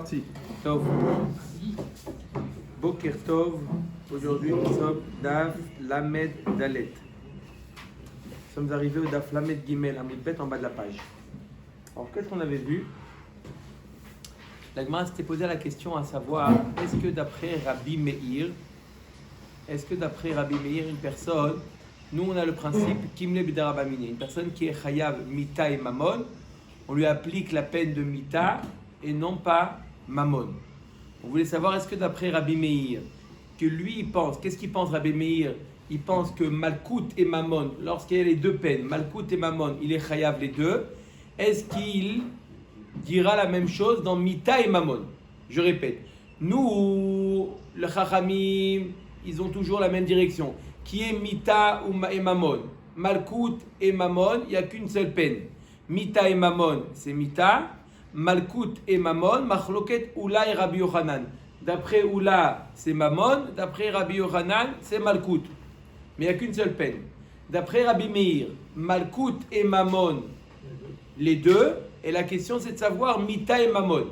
Parti. Tov. Boker Tov. Aujourd'hui, nous sommes Daf Lamed Dalet. Nous sommes arrivés au Daf Lamed Gimel, à Moudbet en bas de la page. Alors, qu'est-ce qu'on avait vu? La Gemara s'était posé la question à savoir, est-ce que d'après Rabbi Meir, une personne, nous on a le principe Kimle B'Darabamine, une personne qui est Chayav Mita et Mamon, on lui applique la peine de Mita et non pas Mamon. On voulait savoir, est-ce que d'après Rabbi Meir, que lui il pense, qu'est-ce qu'il pense Rabbi Meir? Il pense que Malkout et Mamon, lorsqu'il y a les deux peines, Malkout et Mamon, il est Chayav les deux, est-ce qu'il dira la même chose dans Mita et Mamon? Je répète, nous, le Chachamim, ils ont toujours la même direction. Qui est Mita et Mamon? Malkout et Mamon, il n'y a qu'une seule peine. Mita et Mamon, c'est Mita. Malkout et Mamon, Machloket Oula et Rabbi Yochanan. D'après Oula, c'est Mamon. D'après Rabbi Yochanan, c'est Malkout. Mais il n'y a qu'une seule peine. D'après Rabbi Meir, Malkout et Mamon, les deux. Et la question, c'est de savoir Mita et Mamon.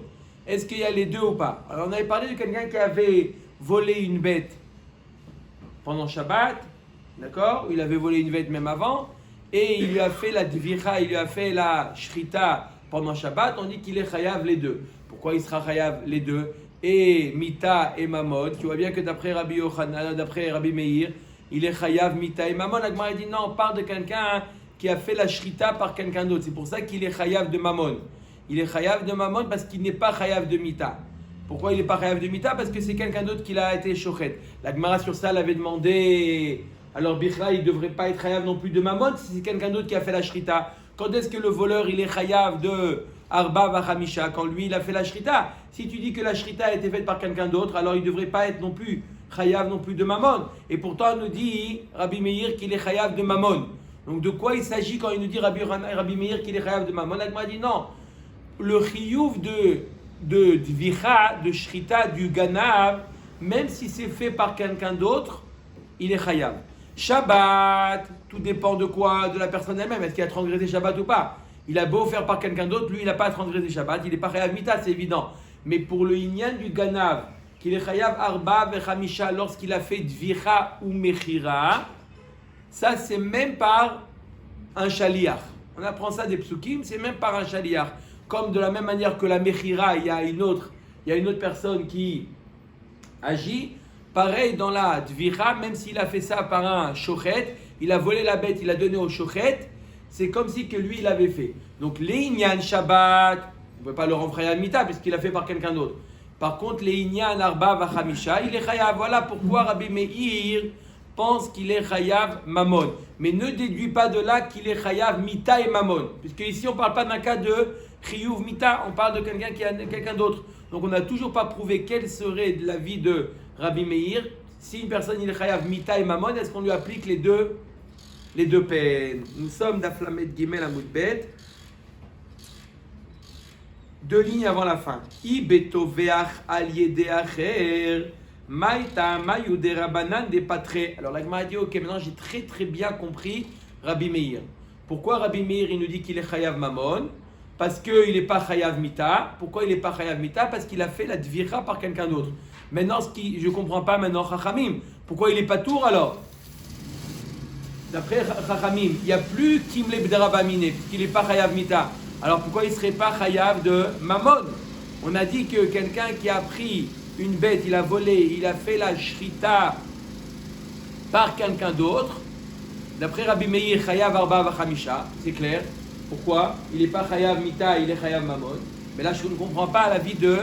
Est-ce qu'il y a les deux ou pas? Alors, on avait parlé de quelqu'un qui avait volé une bête pendant Shabbat, d'accord? Il avait volé une bête même avant. Et il lui a fait la dvira, il lui a fait la shrita pendant Shabbat. On dit qu'il est chayav les deux. Pourquoi il sera chayav les deux? Et Mita et Mamon. Tu vois bien que d'après Rabbi Yochanan, d'après Rabbi Meir, il est chayav Mita et Mamon. La Gemara dit non, on parle de quelqu'un qui a fait la shrita par quelqu'un d'autre. C'est pour ça qu'il est chayav de Mamon. Il est chayav de Mamon parce qu'il n'est pas chayav de Mita. Pourquoi il n'est pas chayav de Mita? Parce que c'est quelqu'un d'autre qui l'a été shochet. La Gemara sur ça l'avait demandé. Alors Bichla, il ne devrait pas être chayav non plus de Mamon si c'est quelqu'un d'autre qui a fait la shrita. Quand est-ce que le voleur il est chayav de Arba Vachamisha? Quand lui il a fait la shrita. Si tu dis que la shrita a été faite par quelqu'un d'autre, alors il ne devrait pas être non plus chayav non plus de Mamon. Et pourtant on nous dit Rabbi Meir qu'il est chayav de Mamon. Donc de quoi il s'agit quand il nous dit Rabbi Meir qu'il est chayav de Mamon? La Gemara dit non. Le chiyuv de dvicha, de shrita, du ganav, même si c'est fait par quelqu'un d'autre, il est chayav. Shabbat, tout dépend de quoi? De la personne elle-même. Est-ce qu'il a transgressé Shabbat ou pas? Il a beau faire par quelqu'un d'autre, lui il n'a pas transgressé Shabbat, il n'est pas chayav mita, c'est évident. Mais pour le inyan du ganav, qu'il est chayav arba vechamisha lorsqu'il a fait dvicha ou mechira, ça c'est même par un shaliach. On apprend ça des psukim, c'est même par un shaliach. Comme de la même manière que la mechira, il y a une autre personne qui agit. Pareil dans la dvira, même s'il a fait ça par un shochet, il a volé la bête, il a donné au shochet, c'est comme si que lui il avait fait. Donc les inyan Shabbat, on ne peut pas le rendre chayav mita puisqu'il a fait par quelqu'un d'autre. Par contre les inyan arba vachamisha, il est chayav. Voilà pourquoi Rabbi Meir pense qu'il est chayav mamon. Mais ne déduis pas de là qu'il est chayav mita et mamon. Puisque ici on ne parle pas d'un cas de chiyuv mita, on parle de quelqu'un qui a quelqu'un d'autre. Donc on n'a toujours pas prouvé quel serait l'avis de Rabbi Meir. Si une personne il est chayav mita et mamon, est-ce qu'on lui applique les deux peines? Nous sommes d'Aflamet Gimel à Moudbet. 2 lignes avant la fin. I betoveach al yedeacher maïta mayude rabanan de patre. Alors la Gemara dit ok, maintenant j'ai très très bien compris Rabbi Meir. Pourquoi Rabbi Meir il nous dit qu'il est chayav mamon? Parce qu'il n'est pas chayav mita. Pourquoi il n'est pas chayav mita? Parce qu'il a fait la dvira par quelqu'un d'autre. Maintenant, je ne comprends pas maintenant Chachamim. Pourquoi il n'est pas tour alors? D'après Chachamim, il n'y a plus Kimle B'Darabamine, puisqu'il n'est pas chayav mita. Alors pourquoi il ne serait pas chayav de Mamon? On a dit que quelqu'un qui a pris une bête, il a volé, il a fait la shrita par quelqu'un d'autre. D'après Rabbi Meir, chayav arba vachamisha, c'est clair. Pourquoi? Il n'est pas chayav mita, il est chayav mamon. Mais là, je ne comprends pas l'avis de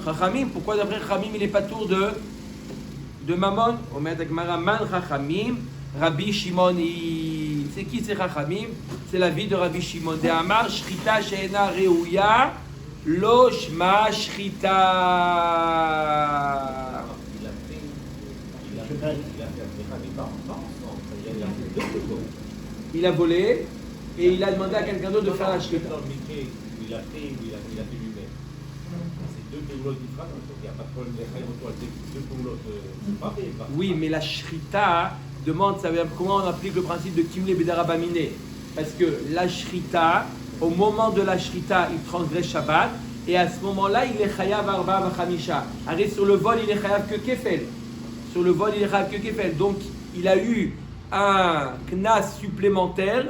Chachamim. Pourquoi d'après Chachamim, il n'est pas tour de mamon? Omer Gemara man Chachamim, Rabbi Shimon. C'est qui c'est Chachamim? C'est l'avis de Rabbi Shimon. De Amar shrita she'ena reuya lo shma shrita. Il a volé et il a demandé à quelqu'un d'autre de faire la shrita. Il a fait lui-même. C'est deux péoulotes différentes, donc il n'y a pas de problème de deux péoulotes. Oui, mais la shrita demande, ça veut dire comment on applique le principe de Kimle B'Darabamine. Parce que la shrita, au moment de la shrita, il transgresse Shabbat. et à ce moment-là, il est chayav arba vachamisha. Arrête, sur le vol, il est chayav que kefel. Sur le vol, il est chayav que kefel. Donc, il a eu un knas supplémentaire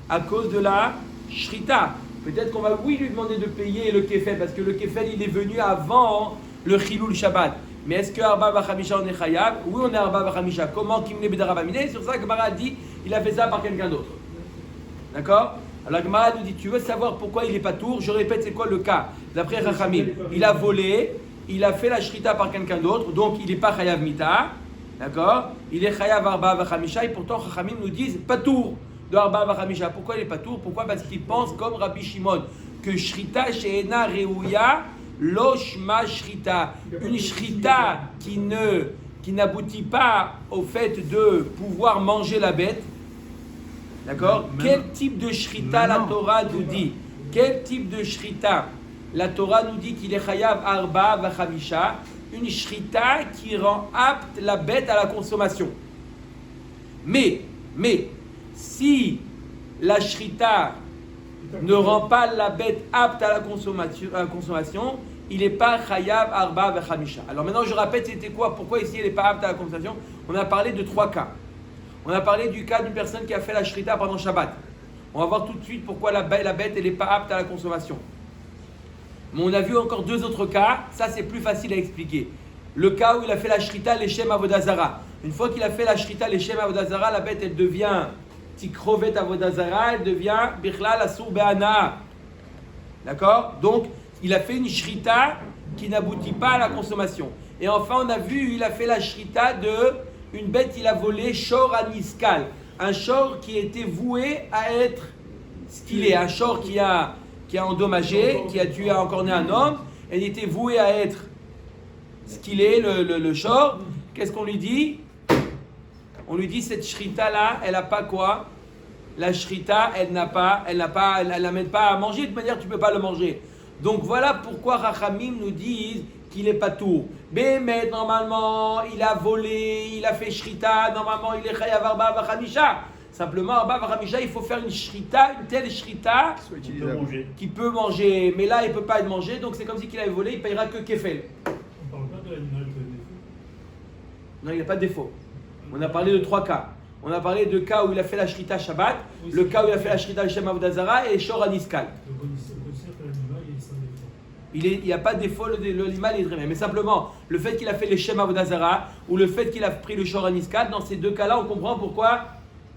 à cause de la shrita. Peut-être qu'on va, oui, lui demander de payer le kefel, parce que le kefel, il est venu avant le chilul Shabbat. Mais est-ce que arba vachamisha on est chayav? Oui, on est arba vachamisha. Comment kimle bedarabamine? C'est sur ça que Gemara a dit, il a fait ça par quelqu'un d'autre. D'accord? Alors Gemara nous dit, tu veux savoir pourquoi il n'est pas tour? Je répète, c'est quoi le cas? D'après Chachamim, il a volé, il a fait la shrita par quelqu'un d'autre, donc il n'est pas chayav mita. D'accord? Il est chayav arba vachamisha, et pourtant Chachamim nous disent pas tour de arba vachamisha. Pourquoi il n'est pas tour? Pourquoi? Parce qu'il pense comme Rabbi Shimon que shrita she'ena reuya lo shma shrita. Une shrita qui n'aboutit pas au fait de pouvoir manger la bête. D'accord? Quel type de shrita la Torah nous dit? Quel type de shrita? La Torah nous dit qu'il est chayav arba vachamisha, une shrita qui rend apte la bête à la consommation. Mais, si la shrita ne rend pas la bête apte à la consommation, il n'est pas chayav arba vachamisha. Alors maintenant je répète, c'était quoi? Pourquoi ici elle n'est pas apte à la consommation? On a parlé de 3 cas. On a parlé du cas d'une personne qui a fait la shrita pendant Shabbat. On va voir tout de suite pourquoi la bête elle n'est pas apte à la consommation. Mais on a vu encore 2 autres cas, ça c'est plus facile à expliquer. Le cas où il a fait la shrita leshem avodazara. Une fois qu'il a fait la shrita leshem avodazara, la bête elle devient tikrovet avodazara, elle devient bichlal asur be'ana. D'accord? Donc il a fait une shrita qui n'aboutit pas à la consommation. Et enfin on a vu, il a fait la shrita de une bête, il a volé shor aniskal, un shor qui était voué à être ce qu'il est, un shor qui a endommagé, qui a tué encore né un homme, et il était voué à être ce qu'il est, le shor. Qu'est-ce qu'on lui dit? On lui dit cette shrita là, elle n'a pas quoi? La shrita, elle n'amène pas à manger, de toute manière tu ne peux pas le manger. Donc voilà pourquoi Rachamim nous disent qu'il n'est pas tour. Mais normalement, il a volé, il a fait shrita, normalement il est chayav arba vachamisha. Simplement, arba vachamisha, il faut faire une shrita, une telle shrita qui peut manger. Mais là, il ne peut pas être mangé, donc c'est comme si qu'il avait volé, il ne payera que kefel. On ne parle pas de l'animal qui a défaut. Non, il n'y a pas de défaut. On a parlé de 3 cas. On a parlé de cas où il a fait la shrita Shabbat, le cas où il a fait la shrita Shem Avodazara et Shor Aniskal. Donc on considère que l'animal il est sans défaut. Il n'y a pas de défaut, l'animal est très bien. Mais simplement, le fait qu'il a fait les Shem Avodazara ou le fait qu'il a pris le Shor Aniskal, dans ces 2 cas-là, on comprend pourquoi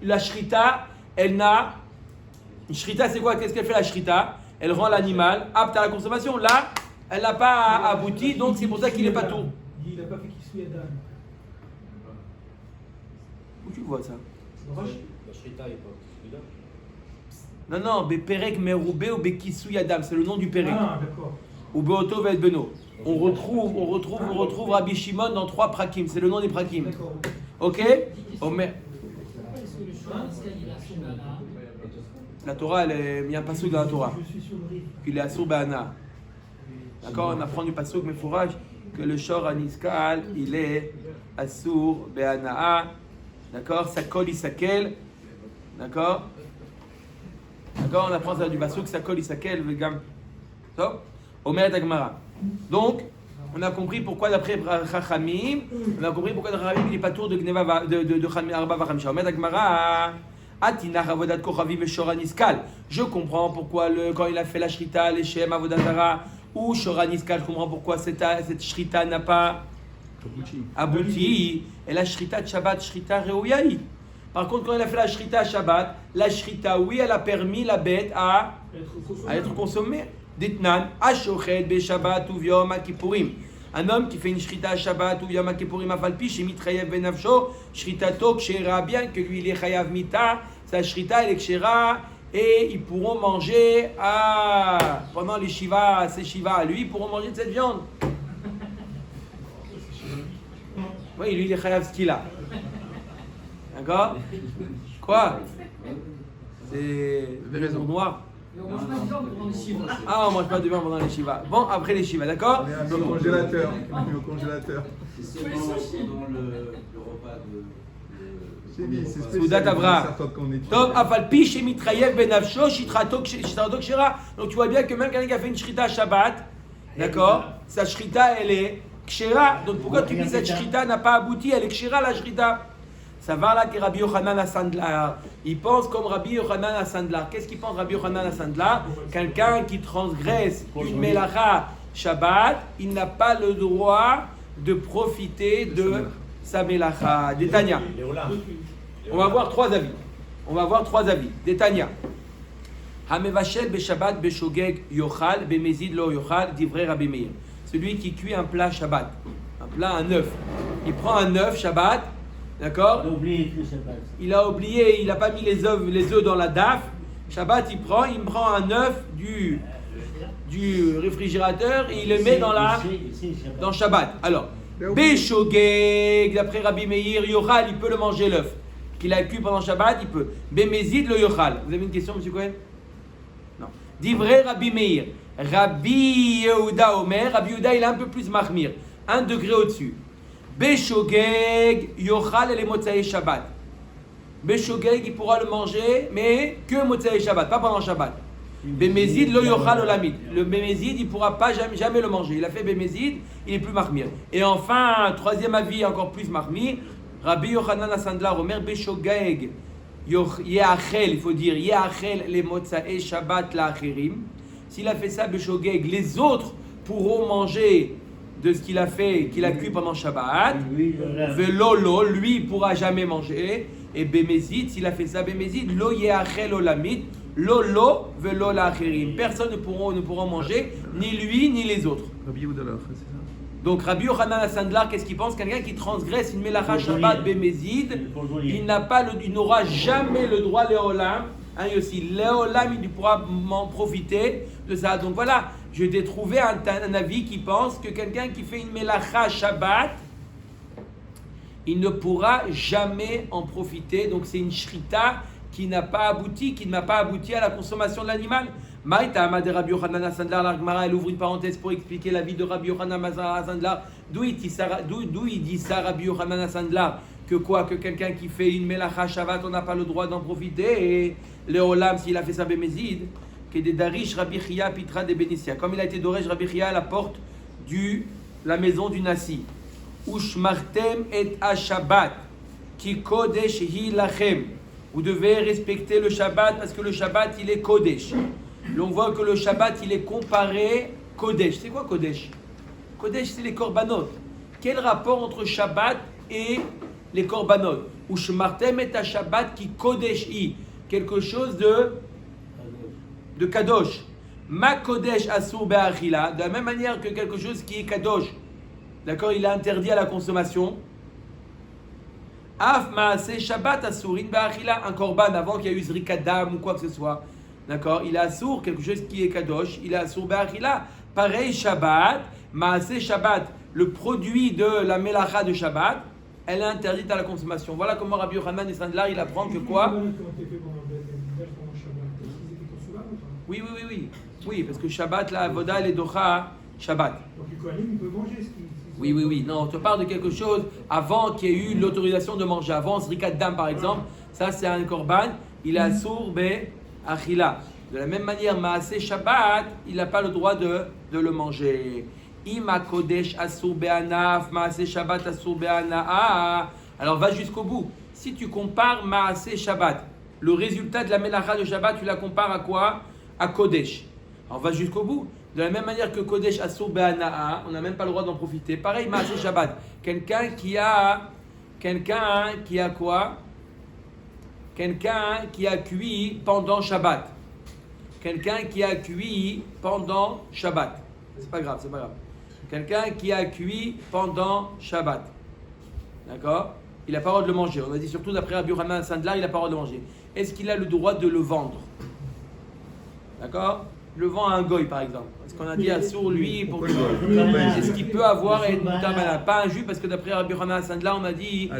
la shrita, elle n'a. Une shrita, c'est quoi? Qu'est-ce qu'elle fait la shrita? Elle rend l'animal apte à la consommation. Là, elle n'a pas abouti, donc c'est pour ça qu'il n'est pas tout. Il n'a pas fait Kisui Adam. Où tu vois ça? La shrita n'est pas celui-là. Non, Beperek Meroubé ou Bekisou Yadam, c'est le nom du Perek. Ah, d'accord. Ou Beoto Vet Beno. On retrouve Rabbi Shimon dans 3 prakim, c'est le nom des prakim. D'accord. Ok? La Torah, il y a un passouk dans la Torah. Je suis sur le riz. Qu'il est Asur Be'ana. D'accord? On apprend du passouk Mefouraj que le Shor Aniskal, il est Asur Be'ana. D'accord? Sakol Isakel. D'accord? D'accord? On apprend ça du passouk Sakol Isakel Vegam. Top? Omer Tagmara. Donc, on a compris pourquoi d'après Chachamim, il n'est pas tour de Gneva de Arba Vachamisha. Omer Tagmara. Atina Avodat Kochavi Shor Aniskal. Je comprends pourquoi quand il a fait la shrita, les Shem Avodazara ou Shor Aniskal, je comprends pourquoi cette shrita n'a pas abouti. Et la shrita de Shabbat, shrita Reouyai. Par contre, quand il a fait la shrita Shabbat, la shrita, oui, elle a permis la bête à être consommée. Ditnan, Ashochet Be Shabbat ou Yom Kippourim. Un homme qui fait une shrita Shabbat ou Yom Kippourim Afalpi, chez Mitrayev Benavsho, shritato kshera, bien que lui il est chayav mita, sa shrita elle est kshera, et ils pourront manger pendant les shivas, ces shivas, lui ils pourront manger de cette viande. Oui, lui il est chayav ce qu'il a. D'accord? Quoi? C'est raison noir. On mange pas de viande pendant les shivas. Ah, on mange pas de viande pendant les shivas. Bon, après les shivas, d'accord? On est au congélateur. On est au congélateur. C'est seulement pendant le repas de... J'ai dit, c'est spécial. Soudat Avra. Certaines qu'on étudie. Top, Afalpi, Shemitrayev, Benavsho, Shitrato, Kshera. Donc tu vois bien que même quelqu'un qui a fait une shrita Shabbat, D'accord? Sa shrita, elle est kshera. Donc pourquoi tu dis cette shrita n'a pas abouti? Elle est kshera la shrita. Ça va là que Rabbi Yochanan Sandlar. Il pense comme Rabbi Yochanan Sandlar. Qu'est-ce qu'il pense Rabbi Yochanan Sandlar? Quelqu'un qui transgresse une melacha Shabbat, il n'a pas le droit de profiter de sa melacha. Détania. On va voir trois avis. Détania. Hamevashel Beshabbat Beshogeg Yochal Bemezid Lo Yochal Divrei Rabbi Meir. Celui qui cuit un plat Shabbat, un œuf. Il prend un œuf Shabbat, d'accord? Il a oublié, il n'a pas mis les œufs dans la daf. Shabbat, il prend un œuf du réfrigérateur et il le met dans Shabbat. Alors, Beshogeg, d'après Rabbi Meir, Yochal, il peut le manger l'œuf. Qu'il a cuit pendant Shabbat, il peut. Bemezid Lo Yochal. Vous avez une question, monsieur Cohen? Non. Divrei Rabbi Meir. Rabbi Yehuda Omer. Rabbi Yehuda, il est un peu plus mahmir. 1 degré au-dessus. Beshogeg Yochal et les Motzaï Shabbat. Beshogeg, il pourra le manger, mais que Motzaï Shabbat, pas pendant Shabbat. Bemezid Lo Yochal Olamid. Le Bemezid, il ne pourra pas jamais le manger. Il a fait Bemezid, il est plus mahmir. Et enfin, troisième avis, encore plus mahmir. Rabbi Yochanan Sandlar Omer Beshogeg Yeachel, il faut dire Yeachel les Motzae Shabbat la Acherim. S'il a fait ça Beshogeg, les autres pourront manger de ce qu'il a fait, qu'il a cuit pendant Shabbat. Velolo, lui il pourra jamais manger. Et Bemezid, s'il a fait ça Bemezid, Lo Yeachel Olamid, Lolo Velo la Acherim. Personne ne pourra manger, ni lui ni les autres. Rabbi Yehuda, c'est ça. Donc Rabbi Yochanan Sandlar, qu'est-ce qu'il pense? Quelqu'un qui transgresse une melacha Shabbat Bemezid, il n'aura jamais le droit Léolam. Aussi, Léolam, il pourra m'en profiter de ça. Donc voilà, je t'ai trouvé un avis qui pense que quelqu'un qui fait une melacha Shabbat, il ne pourra jamais en profiter. Donc c'est une shrita qui n'a pas abouti à la consommation de l'animal. Maïta Amad Rabbi Yochanan Sandlar, l'Agmara, elle ouvre une parenthèse pour expliquer la vie de Rabbi Yochanan Sandlar. D'où il dit ça, Rabbi Yochanan Sandlar? Que quoi? Que quelqu'un qui fait une melacha Shabbat, on n'a pas le droit d'en profiter. Et le Olam, s'il a fait ça Bemezid, que des Darish Rabbi Chia Pitra de Benicia. Comme il a été Doresh Rabbi Chia à la porte de la maison du Nassi. Ushmartem et Shabbat, ki Kodesh hi lachem. Vous devez respecter le Shabbat parce que le Shabbat, il est Kodesh. On voit que le Shabbat, il est comparé Kodesh. C'est quoi Kodesh? Kodesh, c'est les korbanot. Quel rapport entre Shabbat et les korbanot? Ou Shmartem et Shabbat qui Kodesh i. Quelque chose de Kadosh. Ma Kodesh asur be'achila. De la même manière que quelque chose qui est Kadosh. D'accord? Il est interdit à la consommation. Af ma'aseh Shabbat asurin be'achila. Un korban avant qu'il y ait eu zrikadam ou quoi que ce soit. D'accord? Il est assour, quelque chose qui est kadosh, il est assour be'achila. Pareil, Shabbat, maaseh Shabbat, le produit de la melacha de Shabbat, elle est interdite à la consommation. Voilà comment Rabbi Yochanan Sandlar, il apprend que quoi? Oui, parce que Shabbat, la avoda, elle est docha Shabbat. Donc le Kohanim, il peut manger ce qu'il... Oui. Non, on te parle de quelque chose avant qu'il y ait eu l'autorisation de manger. Avant, Zrikat Dam, par exemple, ça c'est un korban, il est assour be'achila. De la même manière, Maaseh Shabbat, il n'a pas le droit de le manger. Ima Kodesh assour be'anaf, Maaseh Shabbat assour be'ana'a. Alors va jusqu'au bout. Si tu compares Maaseh Shabbat, le résultat de la melacha de Shabbat, tu la compares à quoi? À Kodesh. Alors va jusqu'au bout. De la même manière que Kodesh assour be'ana'a, on n'a même pas le droit d'en profiter. Pareil, Maaseh Shabbat. Quelqu'un qui a quoi? Quelqu'un qui a cuit pendant Shabbat. Quelqu'un qui a cuit pendant Shabbat. C'est pas grave. Quelqu'un qui a cuit pendant Shabbat. D'accord? Il n'a pas le droit de le manger. On a dit surtout d'après Rabbi Yochanan Sandlar, il n'a pas le droit de le manger. Est-ce qu'il a le droit de le vendre? D'accord? Le vend à un goy par exemple. Parce qu'on a dit à sourd lui pour que. Est-ce qu'il peut avoir pas un juif? Parce que d'après Rabbi Yochanan Sandlar, on a dit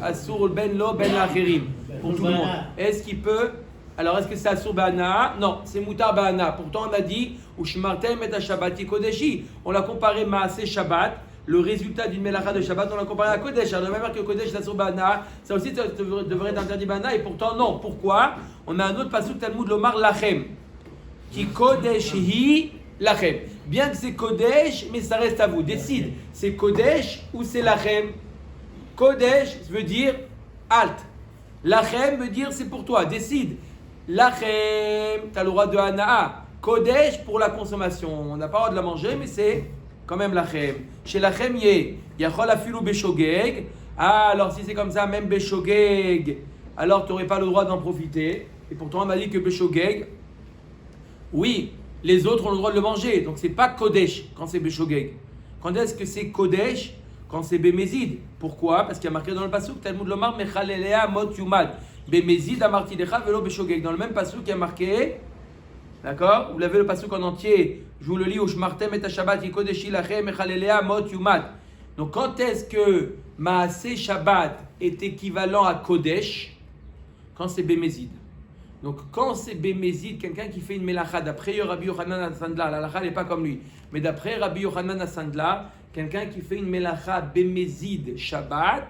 à sourd ben lo ben l'acherim. Pour tout le monde. Est-ce qu'il peut? Alors est-ce que c'est assour ba'ana? Non, c'est mutar ba'ana. Pourtant on a dit ushmartem et Shabbat kodeshi. On l'a comparé maaseh Shabbat. Le résultat d'une melacha de Shabbat, on l'a comparé à Kodesh. Alors de la même manière que Kodesh est assour ba'ana, ça aussi devrait être interdit ba'ana. Et pourtant non. Pourquoi? On a un autre pasuk Talmud lomar lachem. Qui Kodesh hi lachem. Bien que c'est Kodesh, mais ça reste à vous. Décide, c'est Kodesh ou c'est Lachem. Kodesh veut dire halt. Lachem veut dire c'est pour toi. Décide. Lachem, tu as le droit de Hana'a. Kodesh pour la consommation. On n'a pas le droit de la manger, mais c'est quand même Lachem. Chez Lachem, Yachol afilu beshogeg. Ah, alors si c'est comme ça, même beshogeg, alors tu n'aurais pas le droit d'en profiter. Et pourtant, on m'a dit que beshogeg, oui, les autres ont le droit de le manger. Donc c'est pas Kodesh quand c'est beshogeg. Quand est-ce que c'est Kodesh? Quand c'est Bémézid. Pourquoi? Parce qu'il y a marqué dans le passouk Talmud Lomar Mechalelea Mot Yumad. Bémézid Amartidecha Velo Beshogeg. Dans le même passouk, il y a marqué, d'accord? Vous l'avez le passouk en entier. Je vous le lis. Ushmartem et Shabbat Yikodeshi Lachem Mechalelea Mot Yumad. Donc quand est-ce que Maaseh Shabbat est équivalent à Kodesh? Quand c'est Bémézid. Donc quand c'est Bémézid, quelqu'un qui fait une melacha, d'après Rabbi Yochanan Hassandla, la lacha n'est pas comme lui, mais d'après Rabbi Yochanan Hassandla, quelqu'un qui fait une melacha Bémézid Shabbat,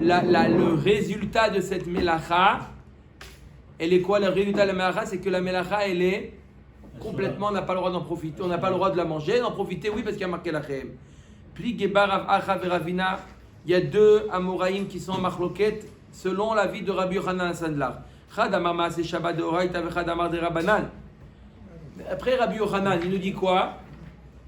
le résultat de cette melacha, elle est quoi? Le résultat de la melacha, c'est que la melacha, elle est complètement, on n'a pas le droit d'en profiter, on n'a pas le droit de la manger, d'en profiter, oui, parce qu'il y a marqué lachem. Pli Gebar Rav Acha Veravina, il y a deux Amoraïm qui sont en machloket selon l'avis de Rabbi Yochanan Hassandla. Chad Amar Maaseh Shabbat de Oraita Vechad Amar de Rabbanan. Après Rabbi Yochanan, il nous dit quoi?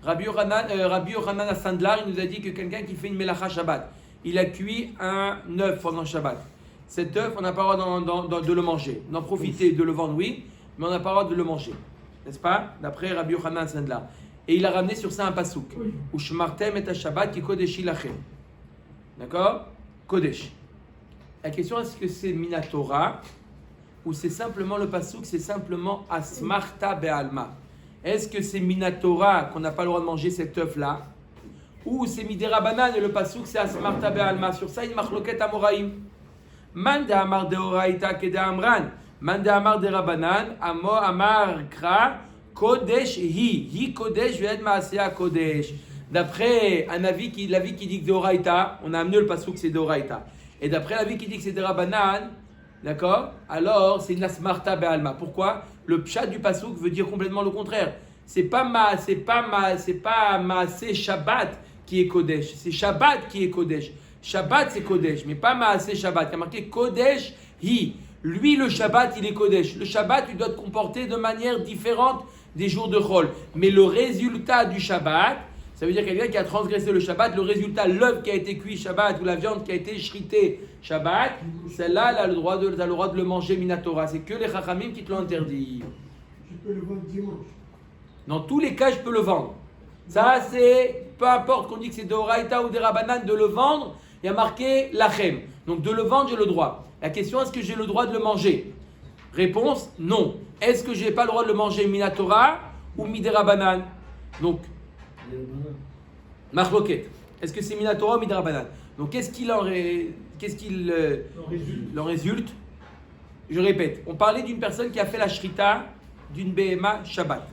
Rabbi Yochanan Hassandlar, il nous a dit que quelqu'un qui fait une melacha Shabbat, il a cuit un œuf pendant Shabbat. Cet œuf, on n'a pas le droit de le manger. D'en profiter, de le vendre, oui, mais on n'a pas le droit de le manger. N'est-ce pas? D'après Rabbi Yochanan Hassandlar. Et il a ramené sur ça un pasouk. Ushmartem et Shabbat ki kodeshi lachem. D'accord? Kodesh. La question, est-ce que c'est Minatora ou c'est simplement le pasouk, c'est simplement Asmarta Be'alma? Est-ce que c'est Minatora qu'on n'a pas le droit de manger cet œuf-là? Ou c'est Midera Banan et le pasouk c'est Asmarta Be'alma? Sur ça, il machloket Amoraïm. Man de Amar de Oraita Kede Amran. Man de Amar de Rabanan. Amo Amar Kra. Kodesh Hi Kodesh Ved Maasea Kodesh. D'après un avis l'avis qui dit que de Oraita, on a amené le pasouk c'est de Oraita. Et d'après l'avis qui dit que c'est de Rabanan, d'accord? Alors, c'est une asmarta be'alma. Pourquoi? Le pshat du pasouk veut dire complètement le contraire. C'est pas Maaseh Shabbat qui est Kodesh. C'est Shabbat qui est Kodesh. Shabbat c'est Kodesh, mais pas Maaseh Shabbat. Il y a marqué Kodesh Hi. Lui, le Shabbat, il est Kodesh. Le Shabbat, il doit te comporter de manière différente des jours de Chol. Mais le résultat du Shabbat, ça veut dire quelqu'un qui a transgressé le Shabbat, le résultat, l'œuf qui a été cuit Shabbat ou la viande qui a été shritée Shabbat, celle-là, elle a le droit de le manger Minatora. C'est que les Chachamim qui te l'ont interdit. Je peux le vendre dimanche. Dans tous les cas, je peux le vendre. Ça, c'est, peu importe qu'on dit que c'est de Oraita ou de Rabbanan, de le vendre, il y a marqué Lachem. Donc de le vendre, j'ai le droit. La question, est-ce que j'ai le droit de le manger? Réponse, non. Est-ce que je n'ai pas le droit de le manger Minatora ou Midera Banan? Donc, Machloket. Est-ce que c'est Minatora ou Midera Banan? Donc, qu'est-ce qu'il en résulte? Je répète, on parlait d'une personne qui a fait la shrita d'une BMA Shabbat.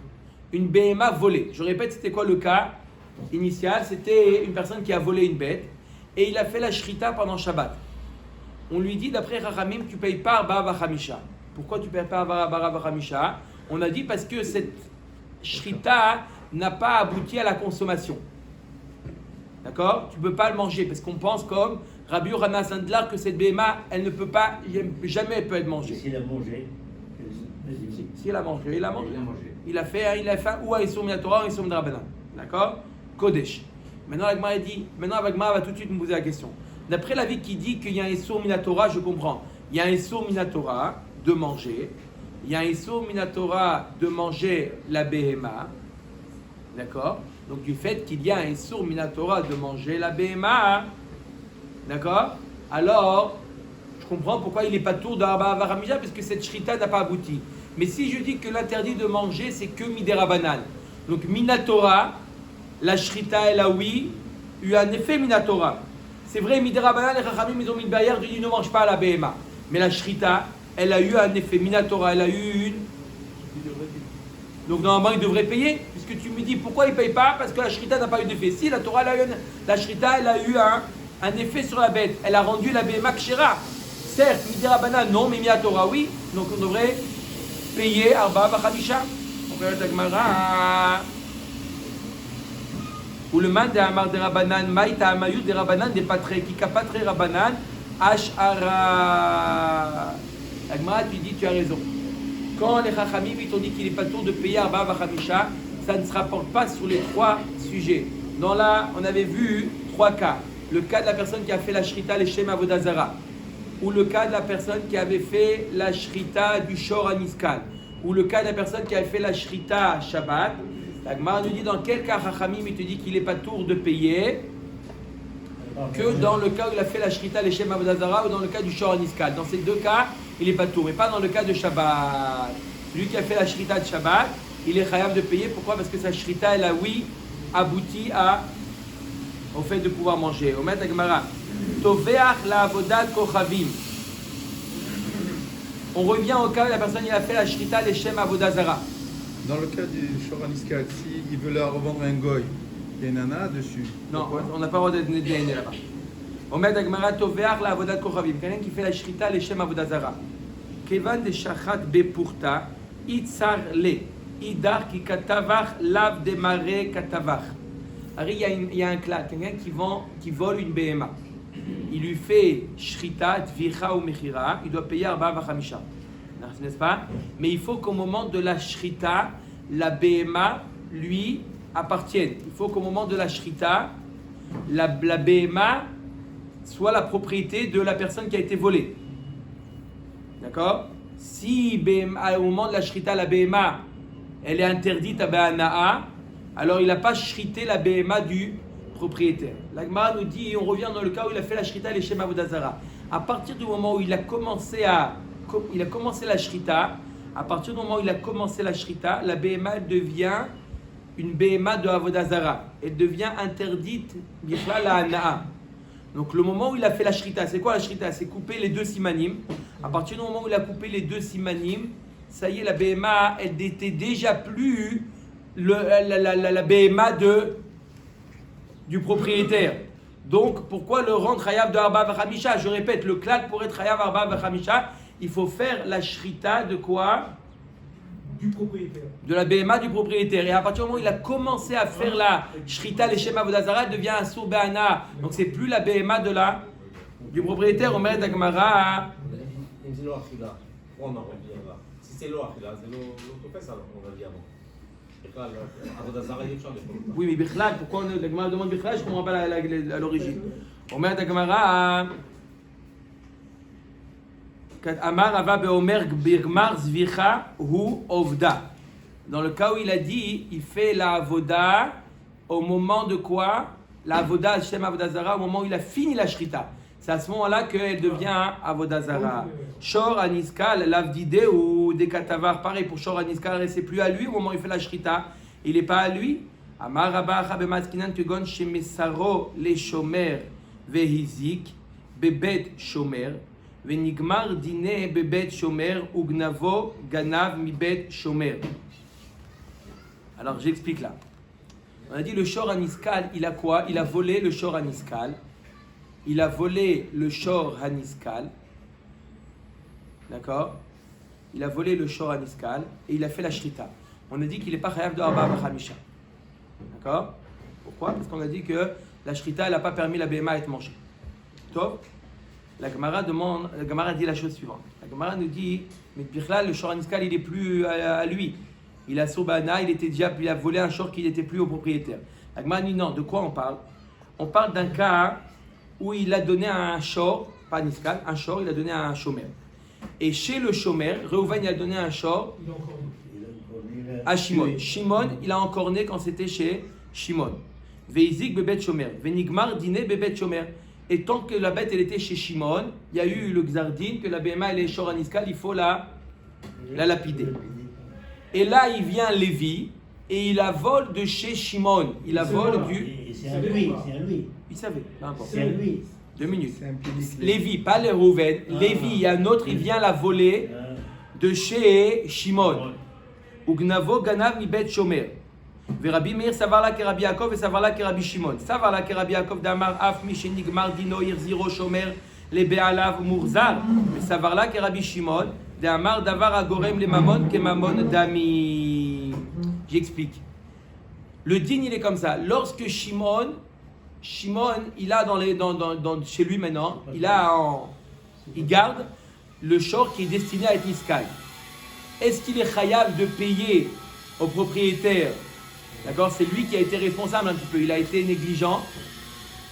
Une BMA volée. Je répète, c'était quoi le cas initial? C'était une personne qui a volé une bête et il a fait la shrita pendant Shabbat. On lui dit, d'après Rachamim, tu ne payes pas Arba Vachamisha. Pourquoi tu ne payes pas Arba Vachamisha? On a dit parce que cette shrita n'a pas abouti à la consommation. D'accord? Tu ne peux pas le manger parce qu'on pense comme Rabbi Yochanan Sandlar que cette BMA, elle ne peut pas, jamais elle peut être mangée. S'il a mangé, si elle a mangé, il a mangé. Il a fait ou un Issour Minatora ou un Issour Midrabanan. D'accord? Kodesh. Maintenant, la Gemara va tout de suite me poser la question. D'après l'avis qui dit qu'il y a un Issour Minatora, je comprends. Il y a un Issour Minatora de manger. Il y a un Issour Minatora de manger la BMA. D'accord? Donc, du fait qu'il y a un Issour Minatora de manger la BMA. D'accord? Alors, je comprends pourquoi il n'est pas tour d'Arba Varamisha, parce que cette shrita n'a pas abouti. Mais si je dis que l'interdit de manger, c'est que Midera Banan. Donc, Minatora, la shrita, elle a oui, eu un effet Minatora. C'est vrai, Midera Banan, les Chachamim, ils ont mis le barrière, ils disent ne mange pas à la BMA. Mais la shrita, elle a eu un effet Minatora, elle a eu une. Donc, normalement, il devrait payer, puisque tu me dis pourquoi il ne paye pas, parce que la shrita n'a pas eu d'effet. Si, la Torah, la shrita, elle a eu un effet sur la bête. Elle a rendu la BMA kshera. Certes, Midera Banan, non, mais Minatora, oui. Donc, on devrait payer Arba Vachamisha. On peut la Gemara. Ou le man de Amar de Rabanan, Maïta Amayut de Rabanan de Patre, qui Kapatre Rabanan, Ash'ara. Agmara, tu dis, tu as raison. Quand les Chachamim ils t'ont dit qu'il n'est pas tour de payer Arba Vachamisha, ça ne se rapporte pas sur les trois sujets. Dans là, on avait vu trois cas. Le cas de la personne qui a fait la shrita Leshem Avodazara, ou le cas de la personne qui avait fait la shrita du Shor Aniskal, ou le cas de la personne qui avait fait la shrita Shabbat. La Gemara nous dit dans quel cas Chachamim il te dit qu'il n'est pas tour de payer que dans le cas où il a fait la shrita Leshem Avodazara ou dans le cas du Shor Aniskal. Dans ces deux cas, il n'est pas tour, mais pas dans le cas de Shabbat. Celui qui a fait la shrita de Shabbat, il est chayav de payer. Pourquoi? Parce que sa shrita, elle a abouti au fait de pouvoir manger. Omet Agmara, Toveach la avodat kochavim. On revient au cas où la personne il a fait la shrita leshem avodazara. Dans le cas du Shoraniskal, s'il veut la revendre à un goy, il y a une nana dessus. Non, on n'a pas le droit de DNA là-bas. Omet Agmara, Toveach la avodat kochavim. Quelqu'un qui fait la shrita leshem avodazara. Kevan de shachat bepurta, itzar le, idar ki katavach lav demare katavach. Il y a un clan, quelqu'un qui vole une BMA. Il lui fait shrita, tvicha ou mechira, il doit payer arba vachamisha. N'est-ce pas? Mais il faut qu'au moment de la shrita, la BMA lui appartienne. Il faut qu'au moment de la shrita, la BMA soit la propriété de la personne qui a été volée. D'accord? Si BMA, au moment de la shrita, la BMA, elle est interdite à Ba'ana'a, alors il n'a pas shrité la BMA du propriétaire. La Gemara nous dit, on revient dans le cas où il a fait la shrita leshem avodazara. À partir du moment où il a commencé la shrita, à partir du moment où il a commencé la shrita, la BMA devient une BMA de avodazara. Elle devient interdite bichlal la hana'a. Donc le moment où il a fait la shrita, c'est quoi la shrita? C'est couper les deux simanim. À partir du moment où il a coupé les deux simanim, ça y est, la BMA, elle n'était déjà plus la BMA du propriétaire. Donc, pourquoi le rendre chayav de Arba Vachamisha? Je répète, le klal pour être chayav Arba Vachamisha, il faut faire la shrita de quoi? Du propriétaire. De la BMA du propriétaire. Et à partir du moment où il a commencé à faire la shrita leshem avodazara, elle devient un sour be'ana. Donc, c'est plus la BMA du propriétaire. Omer d'Agmara. C'est l'eau achila. On en revient là. Si c'est l'eau achila, c'est l'eau tofes, alors on va dire bon. Oui, mais Bichlal, pourquoi la Gemara demande Bichlal? Je ne comprends pas à l'origine. Omer d'Agmara. Amar Ava Beomer Birgmar Zvicha Hu Ovda. Dans le cas où il a dit, il fait la avoda au moment de quoi? La avoda Shem Avodazara, au moment où il a fini la shrita. C'est à ce moment-là qu'elle devient avodazara. Shor Aniskal, l'avdide ou des katavar, pareil pour Shor Aniskal, c'est plus à lui au moment où il fait la shrita. Il n'est pas à lui. Amar Rabba Chabemaskinan Tugon Shemesaro le Shomer Vehizik Bebet Shomer Venigmar Dine Bebet Shomer Ugnavo Ganav Mibet Shomer. Alors j'explique là. On a dit le Shor Aniskal, il a quoi? Il a volé le Shor Aniskal. Il a volé le Shor Haniskal. D'accord? Il a volé le Shor Haniskal et il a fait la shrita. On a dit qu'il n'est pas chayav de Arba Vachamisha. D'accord? Pourquoi? Parce qu'on a dit que la shrita, elle n'a pas permis la BMA à être mangée. Top? La Gemara dit la chose suivante. La Gemara nous dit, mais Bichlal, le Shor Haniskal, il n'est plus à lui. Il a Sobana, il a volé un Shor qui n'était plus au propriétaire. La Gemara dit non, de quoi on parle? On parle d'un cas où il a donné un shor, pas niskal, un shor, il a donné un shomer. Et chez le shomer, Reuven il a donné un shor à Shimon. Shimon, il a encore né quand c'était chez Shimon. Veizik bebet shomer, venigmar dine bebet shomer. Et tant que la bête elle était chez Shimon, il y a eu le gzardin que la BMA elle est shor à niskal, il faut la lapider. Et là il vient Lévi et il la vole de chez Shimon. Il la vole du. C'est à lui. Il savait, peu importe. C'est à lui. 2 minutes. Lévi, pas le Rouven. Lévi, il y a un autre, il vient la voler de chez Shimon. Ugnavo ganav mi bet shomer. Rabbi Meir savarla ke Rabbi Yaakov et savarla ke Rabbi Shimon. Savarla ke Rabbi Yaakov d'Amar af mi shenigmar dino irziro shomer le be'alav murzar. Savarla ke Rabbi Shimon d'Amar davar agorem le mamon ke mamon dami. J'explique. Le din, il est comme ça. Lorsque Shimon, il a chez lui maintenant, il garde le shor qui est destiné à être niskal. Est-ce qu'il est chayav de payer au propriétaire? D'accord, c'est lui qui a été responsable un petit peu, il a été négligent.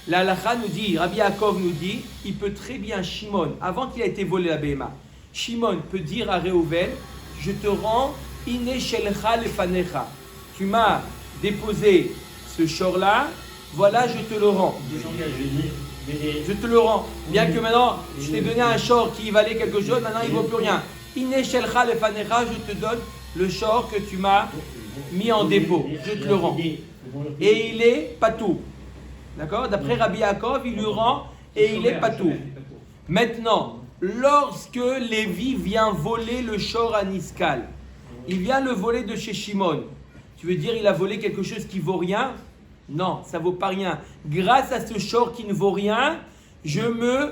La halakha nous dit, Rabbi Yaakov nous dit, il peut très bien, Shimon, avant qu'il ait été volé la Béhéma, Shimon peut dire à Réhouven, je te rends iné shelcha lefanecha. Tu m'as déposé ce shor-là, voilà, je te le rends. Je te le rends. Bien que maintenant, je t'ai donné un shor qui valait quelque chose, maintenant il ne vaut plus rien. Iné shelcha lefanecha, je te donne le shor que tu m'as mis en dépôt. Je te le rends. Et il est patou. D'accord? D'après Rabbi Yaakov, il lui rend et il est patou. Maintenant, lorsque Lévi vient voler le shor à Niskal, il vient le voler de chez Shimon. Tu veux dire il a volé quelque chose qui vaut rien? Non, ça vaut pas rien. Grâce à ce shor qui ne vaut rien, je me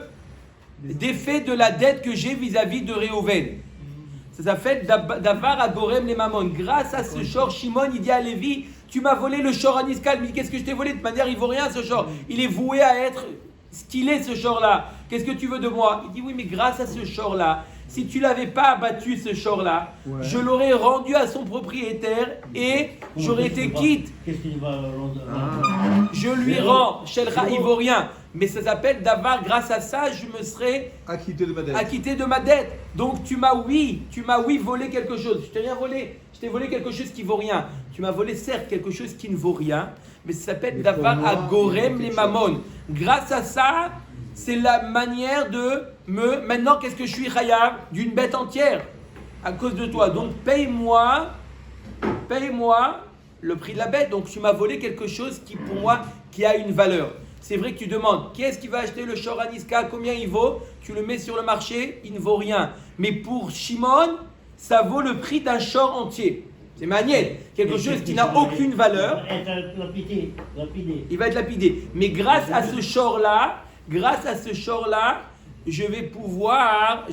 défais de la dette que j'ai vis-à-vis de Réhouven. Ça s'appelle Davar Agorem les Mamon. Grâce à ce shor, Shimon, il dit à Lévi, tu m'as volé le shor à Niskal. Mais qu'est-ce que je t'ai volé? De toute manière, il vaut rien ce shor. Il est voué à être stylé ce shor-là. Qu'est-ce que tu veux de moi? Il dit oui, mais grâce à ce shor-là, si tu l'avais pas abattu ce shor-là, je l'aurais rendu à son propriétaire et j'aurais été quitte. Qu'est-ce qu'il va rendre? Je lui rends, Shelcha, il vaut rien. Mais ça s'appelle Davar, grâce à ça, je me serais acquitté de ma dette. Donc tu m'as volé quelque chose. Je t'ai rien volé. Je t'ai volé quelque chose qui vaut rien. Tu m'as volé certes quelque chose qui ne vaut rien, mais ça s'appelle Davar Agorem les Mamon. Grâce à ça, c'est la manière de maintenant, qu'est-ce que je suis chayav? D'une bête entière à cause de toi. Donc paye-moi le prix de la bête. Donc tu m'as volé quelque chose qui pour moi qui a une valeur. C'est vrai que tu demandes qui est-ce qui va acheter le shor à Niskal, combien il vaut? Tu le mets sur le marché, il ne vaut rien. Mais pour Shimon, ça vaut le prix d'un shor entier. C'est magnifique. Quelque chose qui n'a aucune valeur. Il va être lapidé. Mais grâce à ce shor-là, je vais pouvoir,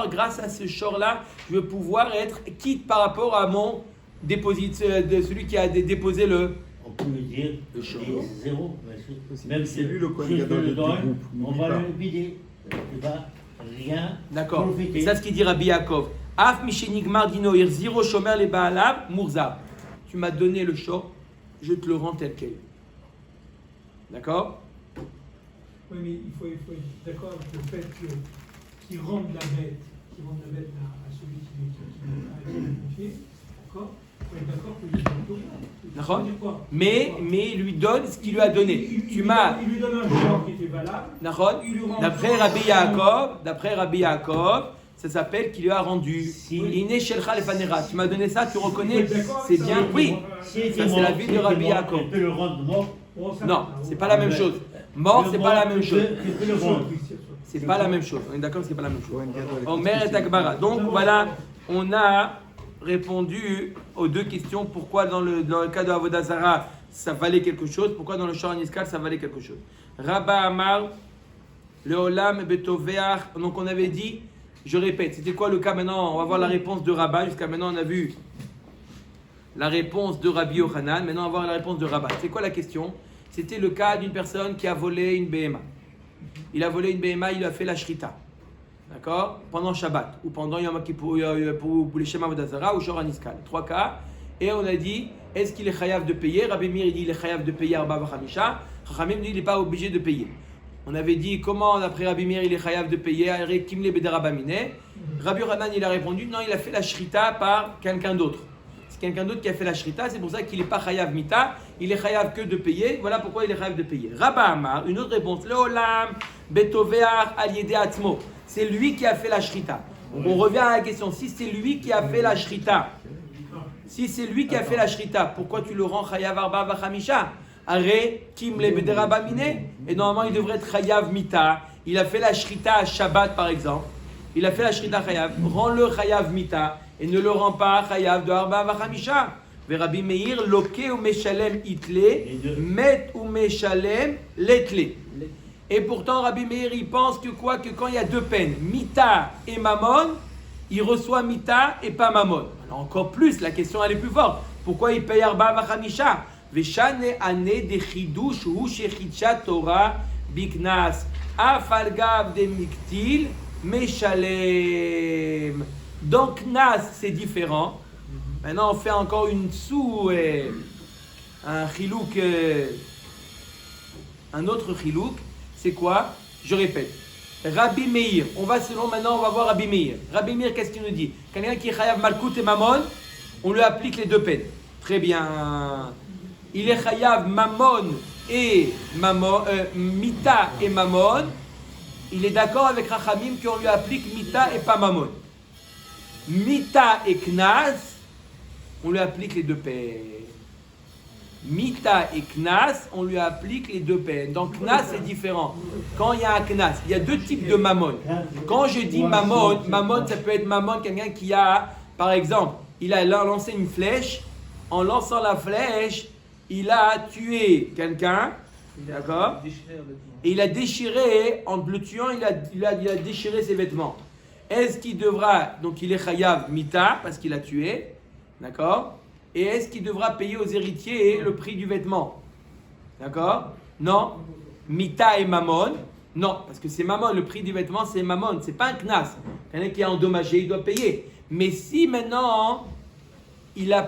grâce à ce shor-là, je vais pouvoir être quitte par rapport à mon déposit, de celui qui a déposé le. On peut lui dire le shor. Zéro. Même c'est lui le coin du groupe. On va pas. le vider. Il va rien. D'accord. Profiter. C'est ça ce qu'il dit Rabbi Yaakov. Af mishenigmar dinoir ziro shomer le baalav murza. Tu m'as donné le shor, je te le rends tel quel. D'accord? Oui, mais il faut être d'accord avec le fait qu'ils rendent la bête à celui qui l'a confié. D'accord? Il faut être d'accord qu'il lui donne rien. D'accord? Mais il lui donne ce qu'il lui a donné. Il lui donne un genre qui était valable. D'accord? D'après Rabbi Yaakov, ça s'appelle qu'il lui a rendu. Iné shelcha lefanera. Tu m'as donné ça, tu reconnais? C'est bien. Oui. Ça c'est la vie de Rabbi Yaakov. Tu peux le rendre mort. Non, c'est pas la même chose. Mort, c'est pas la même chose. C'est pas la même chose. On est d'accord, c'est pas la même chose. Omer et Akbara. Donc voilà, on a répondu aux deux questions. Pourquoi dans le cas de Avodah Zarah, ça valait quelque chose? Pourquoi dans le Shor Niskal, ça valait quelque chose? Rabba Amar, le Olam Betoveach. Donc on avait dit, je répète, c'était quoi le cas maintenant? On va voir la réponse de Rabba. Jusqu'à maintenant, on a vu la réponse de Rabbi Yochanan. Maintenant, on va voir la réponse de Rabba. C'est quoi la question? C'était le cas d'une personne qui a volé une BMA. Il a volé une BMA, il a fait la shrita. D'accord? Pendant Shabbat, ou pendant Yom Kippur, pour les Shema Avodah Zarah, ou Shor HaNiskal. 3 cas. Et on a dit, est-ce qu'il est chayav de payer? Rabbi Meir, il dit, il est chayav de payer Arba Vachamisha. Chachamim dit, il n'est pas obligé de payer. On avait dit, comment, d'après Rabbi Meir, il est chayav de payer? Kimle Bederabamine. Rabbi Yochanan, il a répondu, non, il a fait la shrita par quelqu'un d'autre. C'est quelqu'un d'autre qui a fait la shrita, c'est pour ça qu'il n'est pas chayav mita, il est chayav que de payer. Voilà pourquoi il est chayav de payer. Rabba Amar, une autre réponse, Leolam Betoveach al yede atzmo. C'est lui qui a fait la shrita. Donc on revient à la question, si c'est lui qui a fait la shrita, pourquoi tu le rends chayav arba vachamisha? Are kimle bederabamine. Et normalement il devrait être chayav mita. Il a fait la shrita à Shabbat par exemple. Il a fait la shrita chayav. Rends-le chayav mita et ne le rend pas chayav de arba vachamisha. Rabbi Meir loke ou meshalem itle, met ou meshalem letle. Et pourtant, Rabbi Meir, il pense que quoi? Que quand il y a deux peines, mita et mamon, il reçoit mita et pas mamon. Alors encore plus, la question elle est plus forte. Pourquoi il paye arba vachamisha? Veshane ane de chidush hu shechitcha Torah biknas afalgav de miktil meshalem. Donc knas c'est différent. Maintenant on fait encore une un chilouk, un autre chilouk. C'est quoi? Je répète. Rabbi Meir, on va voir Rabbi Meir. Rabbi Meir, qu'est-ce qu'il nous dit? Quelqu'un qui est chayav malkout et mamon, on lui applique les deux peines. Très bien. Il est chayav mamon et mita et mamon. Il est d'accord avec Rachamim qu'on lui applique mita et pas mamon. Mita et knas, on lui applique les deux peines. Mita et knas, on lui applique les deux peines. Donc knas c'est différent. Quand il y a un knas, il y a deux types de mamon. Quand je dis mamon, ça peut être mamon, quelqu'un qui a, par exemple, il a lancé une flèche. En lançant la flèche, il a tué quelqu'un, d'accord? Et il a déchiré, en le tuant, il a déchiré ses vêtements. Est-ce qu'il devra, donc il est chayav mita parce qu'il a tué, d'accord? Et est-ce qu'il devra payer aux héritiers le prix du vêtement? D'accord? Non. Mita et mamon. Non, parce que c'est mamon. Le prix du vêtement, c'est mamon. C'est pas un knas. Quelqu'un qui est endommagé, il doit payer. Mais si maintenant, dans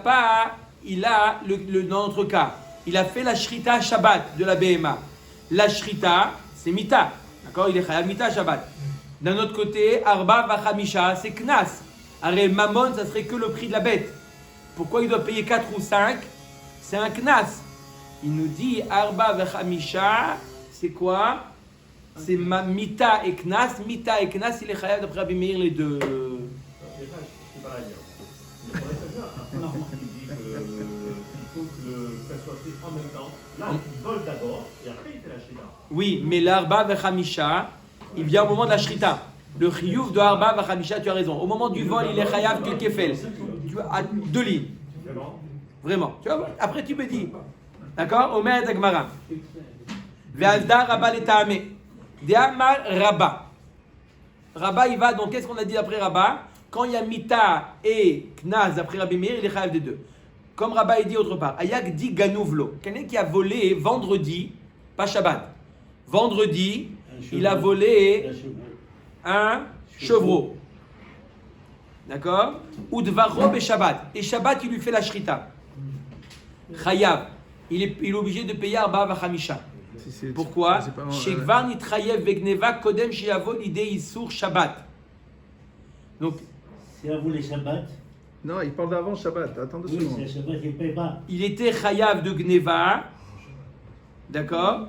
notre cas, il a fait la shrita Shabbat de la BMA. La shrita, c'est mita. D'accord? Il est chayav mita Shabbat. D'un autre côté, arba vachamisha, c'est knas. Alors, mamon, ça serait que le prix de la bête. Pourquoi il doit payer 4 ou 5? C'est un knas. Il nous dit arba vechamisha, c'est quoi? C'est mita et knas. Mita et knas, il est chayav d'après Rabbi Meir les deux. Je sais pas la dire. Le problème, c'est ça. Après, il dit qu'il faut que ça soit fait en même temps. Là, il vole d'abord et après il fait la shrita. Oui, mais l'arba vechamisha, il vient au moment de la shrita. Le chiyuv de arba vechamisha, tu as raison. Au moment du vol, il est chayav que kefel. Tu as 2 lignes. Vraiment. Tu vois, après tu me dis. D'accord? Omer et Gemara. Ve'alda Rabba leta'ame. De'amar Rabba. Rabba, il va, donc qu'est-ce qu'on a dit après Rabba? Quand il y a mita et knas après Rabbi Meir, il est chayav des deux. Comme Rabba il dit autre part. Ayak dit ganouvlo. Quelqu'un qui a volé vendredi, pas Shabbat. Vendredi, il a volé un chevreau. D'accord? Ou dvarob et Shabbat. Et Shabbat, il lui fait la shrita. Chayav. Il est obligé de payer arba vachamisha. Pourquoi? Shekvar nitrayev vegneva kodem sheyavo l'idée isur Shabbat. Donc, Si vous voulez Shabbat, Non, il parle d'avant Shabbat. Attends 2 oui, secondes. c'est Shabbat, il ne paye pas. il était chayav de gneva. D'accord?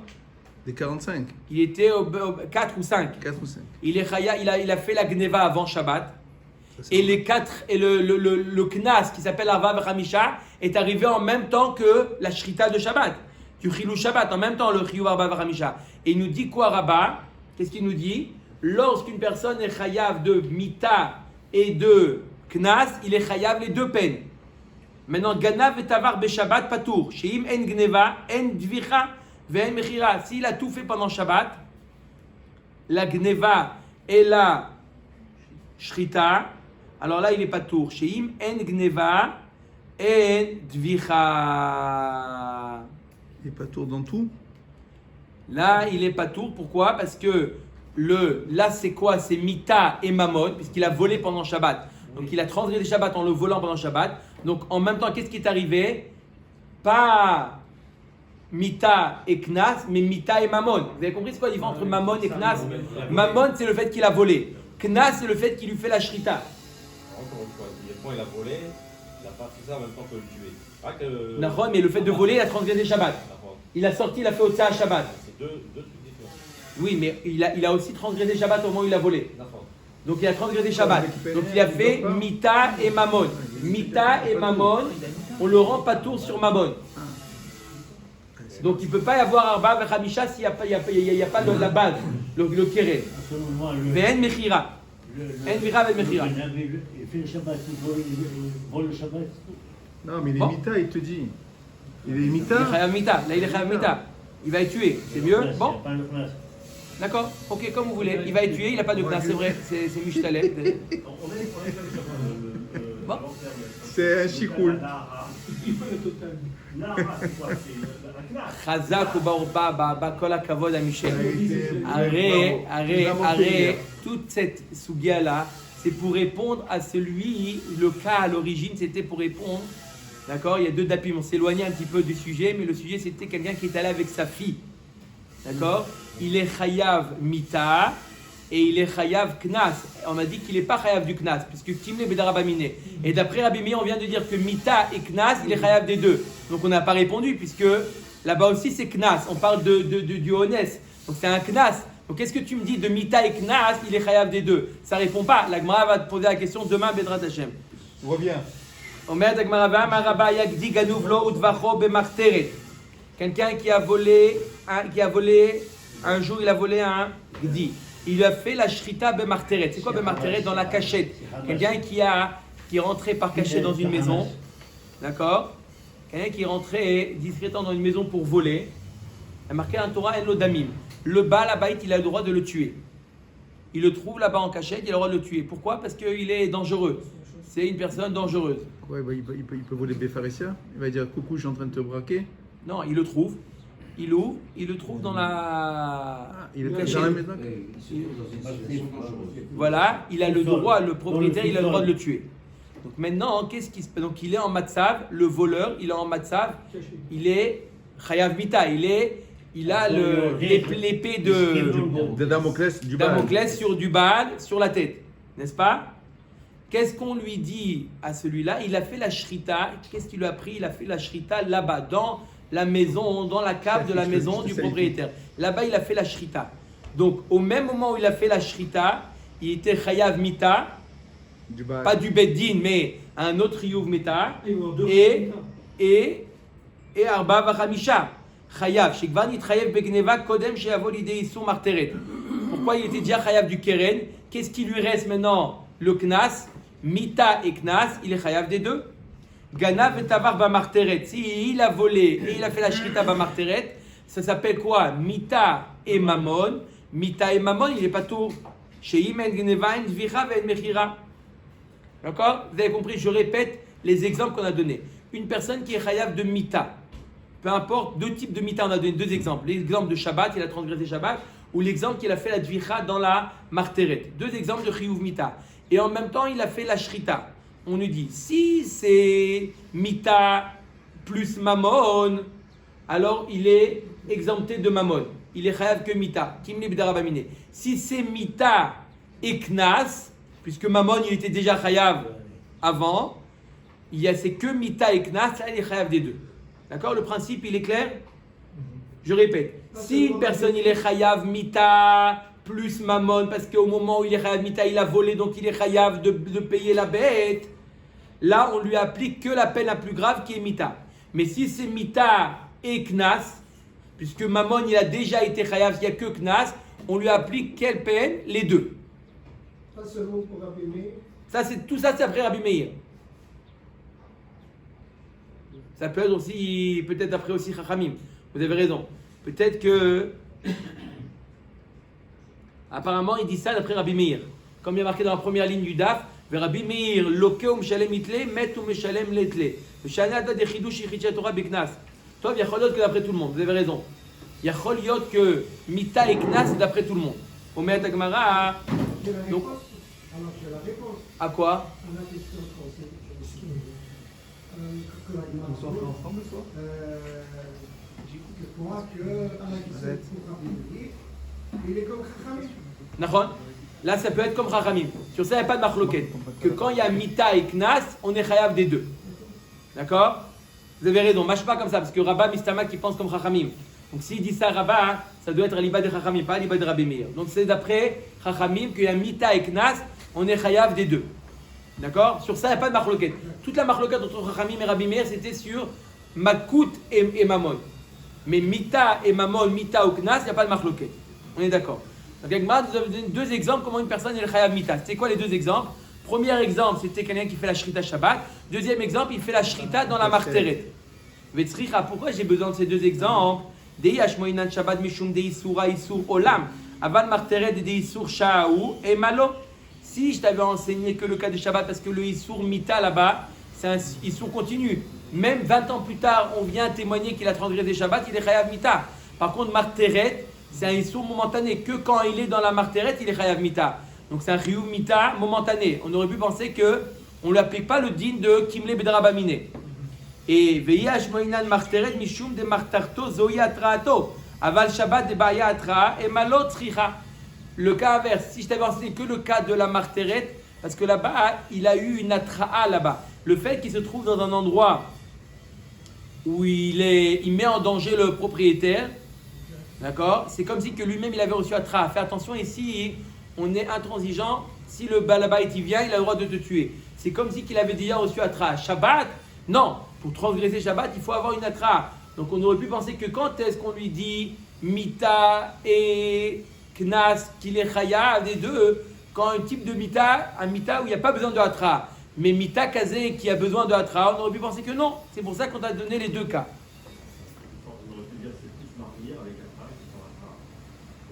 Des 45. Il était au 4 ou 5. 4 ou 5. Il est chayav, il a fait la gneva avant Shabbat. Ça, c'est Et bon. les 4 et le knas qui s'appelle Arba Vachamisha est arrivé en même temps que la shrita de Shabbat. Du chilou Shabbat, en même temps le chiyuv Arba Vachamisha. Et il nous dit quoi Rabba? Qu'est-ce qu'il nous dit? Lorsqu'une personne est chayav de mita et de knas, il est chayav les deux peines. Maintenant, ganav et tavar be Shabbat patour. Sheim en gneva, en dvicha, ve en mechira. S'il a tout fait pendant Shabbat, la gneva et la shrita, alors là, il est patour. Sheim en gneva, en dvicha. Il n'est pas tour dans tout. Là, il est patour. Pourquoi? Parce que là, c'est quoi? C'est mita et mamon, puisqu'il a volé pendant Shabbat. Donc, il a transgressé Shabbat en le volant pendant Shabbat. Donc, en même temps, qu'est-ce qui est arrivé? Pas mita et knas, mais mita et mamon. Vous avez compris c'est quoi la différence entre mamon et knas? Mamon, c'est le fait qu'il a volé. Knas, c'est le fait qu'il lui fait la shrita. Encore une fois, quand il a volé, il n'a pas fait ça en même temps que le tuer. Pas que. Nahon, mais le fait de voler, il a transgressé Shabbat. D'accord. Il a sorti, il a fait Otsa à Shabbat. C'est deux trucs différents. Oui, mais il a aussi transgressé Shabbat au moment où il a volé. D'accord. Donc il a transgressé Shabbat. Donc il a fait Mita et Mamon. Mita et Mamon, on le rend pas tour sur Mamon. Donc il ne peut pas y avoir Arba Vechamisha s'il n'y a pas de la base, le Keren. Selon moi, Ve'en Mechira. En Vira Ve'en Mechira. il fait le Shabbat, il vole le Shabbat. Non, mais il est Bon. mita, il te dit. Il est Il est mita. Chayav Mita. Là il est Chayav Mita. Il va être tué. C'est mieux? Il n'y Bon, a pas le place. d'accord. Ok, comme vous voulez. Il va être tué, il n'a pas de classe. C'est vrai. C'est Mushtaleh. On est sur Bon. C'est un chicoul. Il faut le total. Là, c'est quoi? C'est la classe. Chazak ou Baorba, Ba Kol HaKavod à Michel. Bravo. Arrête, toute cette sugia-là, c'est pour répondre à celui, le cas à l'origine, c'était pour répondre, d'accord? Il y a deux dapim, on s'éloignait un petit peu du sujet, mais le sujet c'était quelqu'un qui est allé avec sa fille, d'accord? Il est chayav mita et il est chayav knas. On a dit qu'il n'est pas chayav du knas, puisque Kimle Bedarabamine. Et d'après Rabbi Meir, on vient de dire que mita et knas, il est chayav des deux. Donc on n'a pas répondu, puisque là-bas aussi c'est knas, on parle du honest, donc c'est un knas. Donc qu'est-ce que tu me dis de Mita et Knas, il est chayav des deux? Ça répond pas. La Gemara va te poser la question demain, Bedrat Hashem. Reviens. Omer la Gemara va, Maraba Yagdi Ganouv lo Udvacho Bemarteret. Quelqu'un qui a volé un jour, il a volé un Gdi. Il a fait la Shrita Bemarteret. C'est quoi Bemarteret? Dans la cachette. Quelqu'un qui est rentré par cachette dans une maison. D'accord? Quelqu'un qui est rentré discrètement dans une maison pour voler. Il a marqué un Torah En Lodamim. Le Baal Habayit, il a le droit de le tuer. Il le trouve là-bas en cachette, il a le droit de le tuer. Pourquoi? Parce qu'il est dangereux. C'est une personne dangereuse. Ouais, bah, il peut voler Béfaressia. Il va dire coucou, je suis en train de te braquer. Non, il le trouve. Il ouvre, il le trouve dans la. Il est cachette. dans la maison. Il se trouve dans une situation dangereuse. Voilà, il a le droit, le propriétaire, il a le droit de le tuer. Donc maintenant, qu'est-ce qui se passe? Donc il est en matzav, le voleur, il est en matzav, il est chayav mita, il a l'épée De Damoclès du Baal. Damoclès sur du Baal, sur la tête, n'est-ce pas? Qu'est-ce qu'on lui dit à celui-là? Il a fait la shrita. Qu'est-ce qu'il lui a pris? Il a fait la shrita là-bas, dans la maison, dans la cave de la maison du propriétaire. Là-bas, il a fait la shrita. Donc, au même moment où il a fait la shrita, il était chayav mita, Du Baal. pas du beddin, mais un autre yuv mita, et arba vachamisha. Chayav, shekvan yitchayev begneva kodem sheyavo lidei isur marteret. Pourquoi il était déjà chayav du keren? Qu'est-ce qui lui reste maintenant? Le knas, mita et knas, il est chayav des deux. Ganav et tavar bamarteret. Si il a volé et il a fait la shrita bamarteret, ça s'appelle quoi? Mita et mamon. Mita et mamon, il est pas tout. Sheim en gneva en dvicha en mechira. D'accord? Vous avez compris? Je répète les exemples qu'on a donnés. Une personne qui est chayav de mita. Peu importe, deux types de mita, on a donné deux exemples. L'exemple de Shabbat, il a transgressé Shabbat, ou l'exemple qu'il a fait la dvicha dans la marteret. Deux exemples de chiyuv mita. Et en même temps, il a fait la shrita. On nous dit, si c'est mita plus mamon, alors il est exempté de mamon. Il est chayav que mita. Kimli b'darabamine. Si c'est mita et knas, puisque mamon il était déjà chayav avant, c'est que mita et knas, là il est chayav des deux. D'accord? Le principe, il est clair? Je répète. Si une personne, il est chayav mita plus mamon, parce qu'au moment où il est chayav mita, il a volé, donc il est chayav de payer la bête, là, on lui applique que la peine la plus grave qui est mita. Mais si c'est mita et knas, puisque mamon, il a déjà été chayav, il n'y a que knas, on lui applique quelle peine? Les deux. Ça, selon pour Rabbi Meir. Tout ça, c'est après Rabbi Meir. Ça peut être aussi, peut-être après aussi Chachamim. Vous avez raison. Peut-être que, apparemment, il dit ça d'après Rabbi Meir. Comme il y a marqué dans la première ligne du Daf, Rabbi Meir, loke ou meshalem itle, met ou meshalem letle. Shana ada de chidush yichitcha Torah biknas. Toi, yachol yot que d'après tout le monde. Vous avez raison. Yachol yot que mita et knas, c'est d'après tout le monde. Omer Tagmara. Donc, Alors, j'ai la réponse à quoi? à la question que la On s'en fait ensemble ce soir? J'écoute le Torah que à la question pour Rabbi Meir, il est comme Chachamim. Nachon. Là, ça peut être comme Chachamim. Sur ça, il n'y a pas de marloquette. Que quand il y a mita et knas, on est chayav des deux. D'accord? Vous avez raison. Mâche pas comme ça, parce que Rabba Mistama qui pense comme Chachamim. Donc s'il dit ça, Rabba, ça doit être à l'ibad de Chachamim, pas à l'ibad de Rabbi Meir. Donc c'est d'après Chachamim qu'il y a mita et knas, on est chayav des deux. D'accord? Sur ça, il n'y a pas de marloquette. Toute la marloquette entre Chachamim et Rabbi Meir, c'était sur Makut et Mamon. Mais mita et Mamon, mita ou knas, il n'y a pas de marloquette. On est d'accord? Donc, avec Marc, vous avez donné deux exemples comment une personne est chayav mita. C'est quoi les deux exemples? Premier exemple, c'était quelqu'un qui fait la shrita Shabbat. Deuxième exemple, il fait la shrita dans la marteret. Vetzricha, pourquoi j'ai besoin de ces deux exemples? Dei hashmoinan Shabbat mishum dei isura isur olam. Aval marteret dei isur sha'aou et malo. Si je t'avais enseigné que le cas de Shabbat, parce que le isur mita là-bas, c'est un isur continu. même 20 ans plus tard, on vient témoigner qu'il a transgressé Shabbat, il est chayav mita. Par contre, marteret, c'est un issur momentané. Que quand il est dans la marteret, il est chayav mita. Donc c'est un chiyuv mita momentané. On aurait pu penser que on ne lui applique pas le din de kimle bedrabamine. Et veyash moinan marteret mishum de martarto zoyi atraato. Aval Shabbat de baya atra et malot tzricha. Le cas inverse, si je t'avais enseigné que le cas de la marteret, parce que là-bas, il a eu une atraa là-bas. Le fait qu'il se trouve dans un endroit où il met en danger le propriétaire, d'accord, c'est comme si que lui-même il avait reçu atraa. Fais attention ici, on est intransigeant. Si le balabait il vient, il a le droit de te tuer. C'est comme si qu'il avait déjà reçu atraa. Shabbat, non. Pour transgresser Shabbat, il faut avoir une atraa. Donc on aurait pu penser que quand est-ce qu'on lui dit mita et knas, qu'il est chayav des deux, quand un type de mita, un mita où il n'y a pas besoin de hatra, mais mita kazé qui a besoin de hatra, on aurait pu penser que non. C'est pour ça qu'on a donné les deux cas. On aurait pu dire c'est plus martyr avec Atra et sans Atra.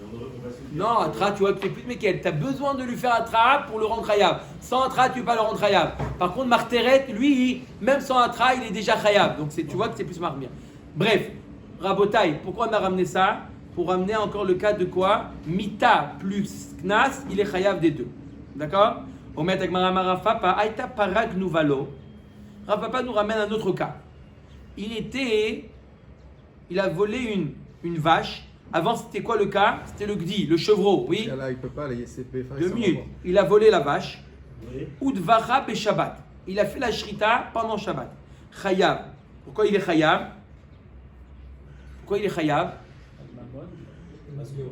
Et on va se dire, Non, hatra, tu vois que c'est plus Mekel. Tu as besoin de lui faire hatra pour le rendre chayav. Sans hatra, tu ne peux pas le rendre chayav. Par contre, marteret, lui, même sans hatra, il est déjà chayav. Donc tu vois que c'est plus marmir. Bref, Rabotai, pourquoi on a ramené ça? Pour ramener encore le cas de quoi? Mita plus knas, il est chayav des deux. D'accord? Omet Agmarama Rafapa, Aïta Parag Nuvalo. Rafapa nous ramène un autre cas. Il a volé une vache. Avant, c'était quoi le cas? C'était le gdi, le chevreau, oui? Là, il peut pas, les YCP. Deux minutes. Il a volé la vache. Udvacha be Shabbat. Il a fait la shrita pendant Shabbat. Chayav. Pourquoi il est chayav? Pourquoi il est chayav?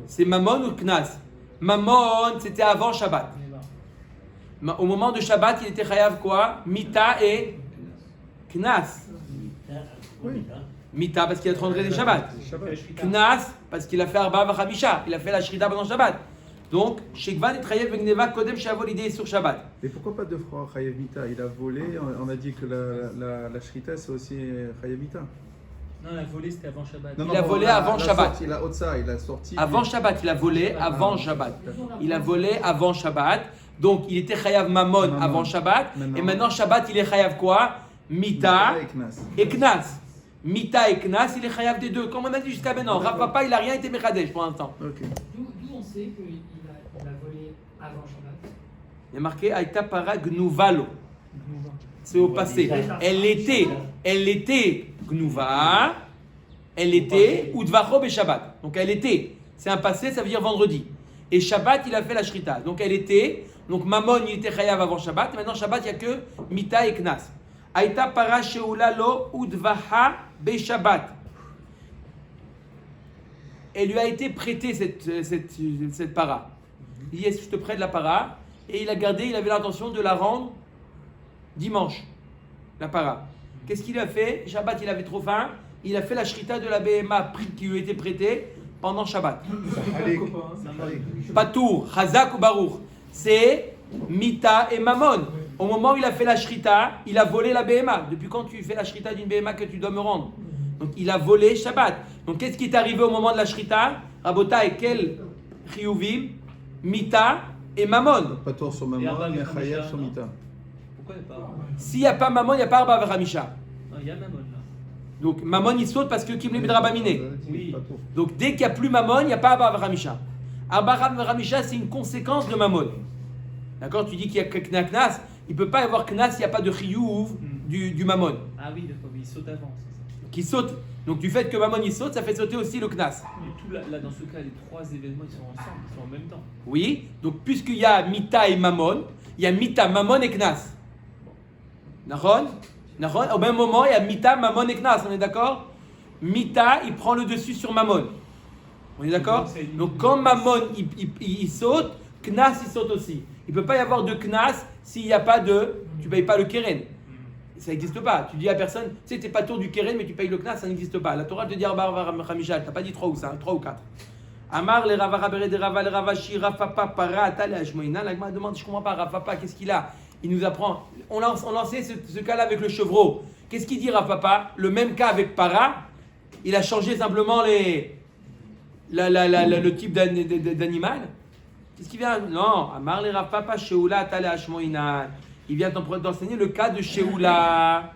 C'est Mammon ou Knas? Mammon, c'était avant Shabbat. Au moment de Shabbat, il était chayav quoi? Mita et Knas. Mita parce qu'il a transgressé Shabbat. Knas parce qu'il a fait Arba Vachamisha. Il a fait la Shrita pendant Shabbat. Donc, Shekvan et Chayav Vegneva Kodem Shavol l'idée sur Shabbat. Mais pourquoi pas deux fois Chayav Mita? Il a volé, on a dit que la Shrita c'est aussi Chayav Mita. Non, la volée c'était avant Shabbat. Il a volé avant Shabbat. Il a Otsa, il a sorti. Avant Shabbat, il a volé avant Shabbat. Il a volé avant Shabbat. Donc, il était chayav Mammon avant Shabbat. Et maintenant, Shabbat, il est chayav quoi? Mita et Knas. Mita et Knas, il est chayav des deux. Comme on a dit jusqu'à maintenant, Rav Papa, il n'a rien été Mekadesh pour l'instant. Ok. D'où on sait qu'il a volé avant Shabbat. Il y a marqué Aïta para Gnuvalo. C'est au passé. Elle était Gnuva. Elle était Udvacho be Shabbat. Donc elle était. C'est un passé, ça veut dire vendredi. Et Shabbat, il a fait la Shrita. Donc elle était. Donc Mammon, il était chayav avant Shabbat. Maintenant Shabbat, il n'y a que Mita et Knas. Aïta para sheula lo Udvaha be Shabbat. Elle lui a été prêtée cette para. Il dit, est-ce que je te prête la para? Et il a gardé, il avait l'intention de la rendre dimanche, la para. Qu'est-ce qu'il a fait? Shabbat, il avait trop faim. Il a fait la shrita de la BMA qui lui était prêtée pendant Shabbat. Patour, Chazak ou Baruch. C'est Mita et Mammon. Au moment où il a fait la shrita, il a volé la BMA. Depuis quand tu fais la shrita d'une BMA que tu dois me rendre? Donc il a volé Shabbat. Donc qu'est-ce qui est arrivé au moment de la shrita? Rabotai, quel chiyuvim? Mita et Mammon. Pas tour sur Mammon, mais Chayav sur Mita. Pourquoi il n'y a pas? S'il n'y a pas Mammon, il n'y a pas Arba Vachamisha. Non, il y a Mammon là. Donc Mammon il saute parce que Kimle Bidrabamine. Oui. Donc dès qu'il n'y a plus Mammon, il n'y a pas Arba Vachamisha. Arba Vachamisha, c'est une conséquence de Mammon. D'accord? Tu dis qu'il y a que Knas, il ne peut pas y avoir Knas s'il n'y a pas de Chiyuv du Mammon. Ah oui, d'accord, il saute avant, c'est ça. Qui saute. Donc du fait que Mammon il saute, ça fait sauter aussi le Knas. Mais tout là, dans ce cas, les trois événements ils sont ensemble, ils sont en même temps. Oui. Donc puisqu'il y a Mita et Mammon, il y a Mita, Mammon et Knas. Nahon? Au même moment, il y a Mita, Mammon et Knas, on est d'accord? Mita, il prend le dessus sur Mammon. On est d'accord? Donc quand Mammon il saute, Knas il saute aussi. Il ne peut pas y avoir de Knas s'il n'y a pas de... Tu ne payes pas le Keren. Ça n'existe pas. Tu dis à personne, tu sais, tu n'es pas tour du Keren, mais tu payes le Knas, ça n'existe pas. La Torah te dit Arba Ramishal, tu n'as pas dit 3 ou 5, 3 ou 4. Amar le Rava Rabere de Rava le Rava Shi Rafapa Para Atale Ashmoïna. La Gemara demande, je ne comprends pas, Rafapa, qu'est-ce qu'il a? Il nous apprend. On lançait ce cas-là avec le chevreau. Qu'est-ce qu'il dit Rafapa? Le même cas avec Para, il a changé simplement le type d'animal. Qu'est-ce qu'il vient? Non, Amar le Rafapa Sheula Atale Ashmoïna. Il vient d'enseigner le cas de Sheula.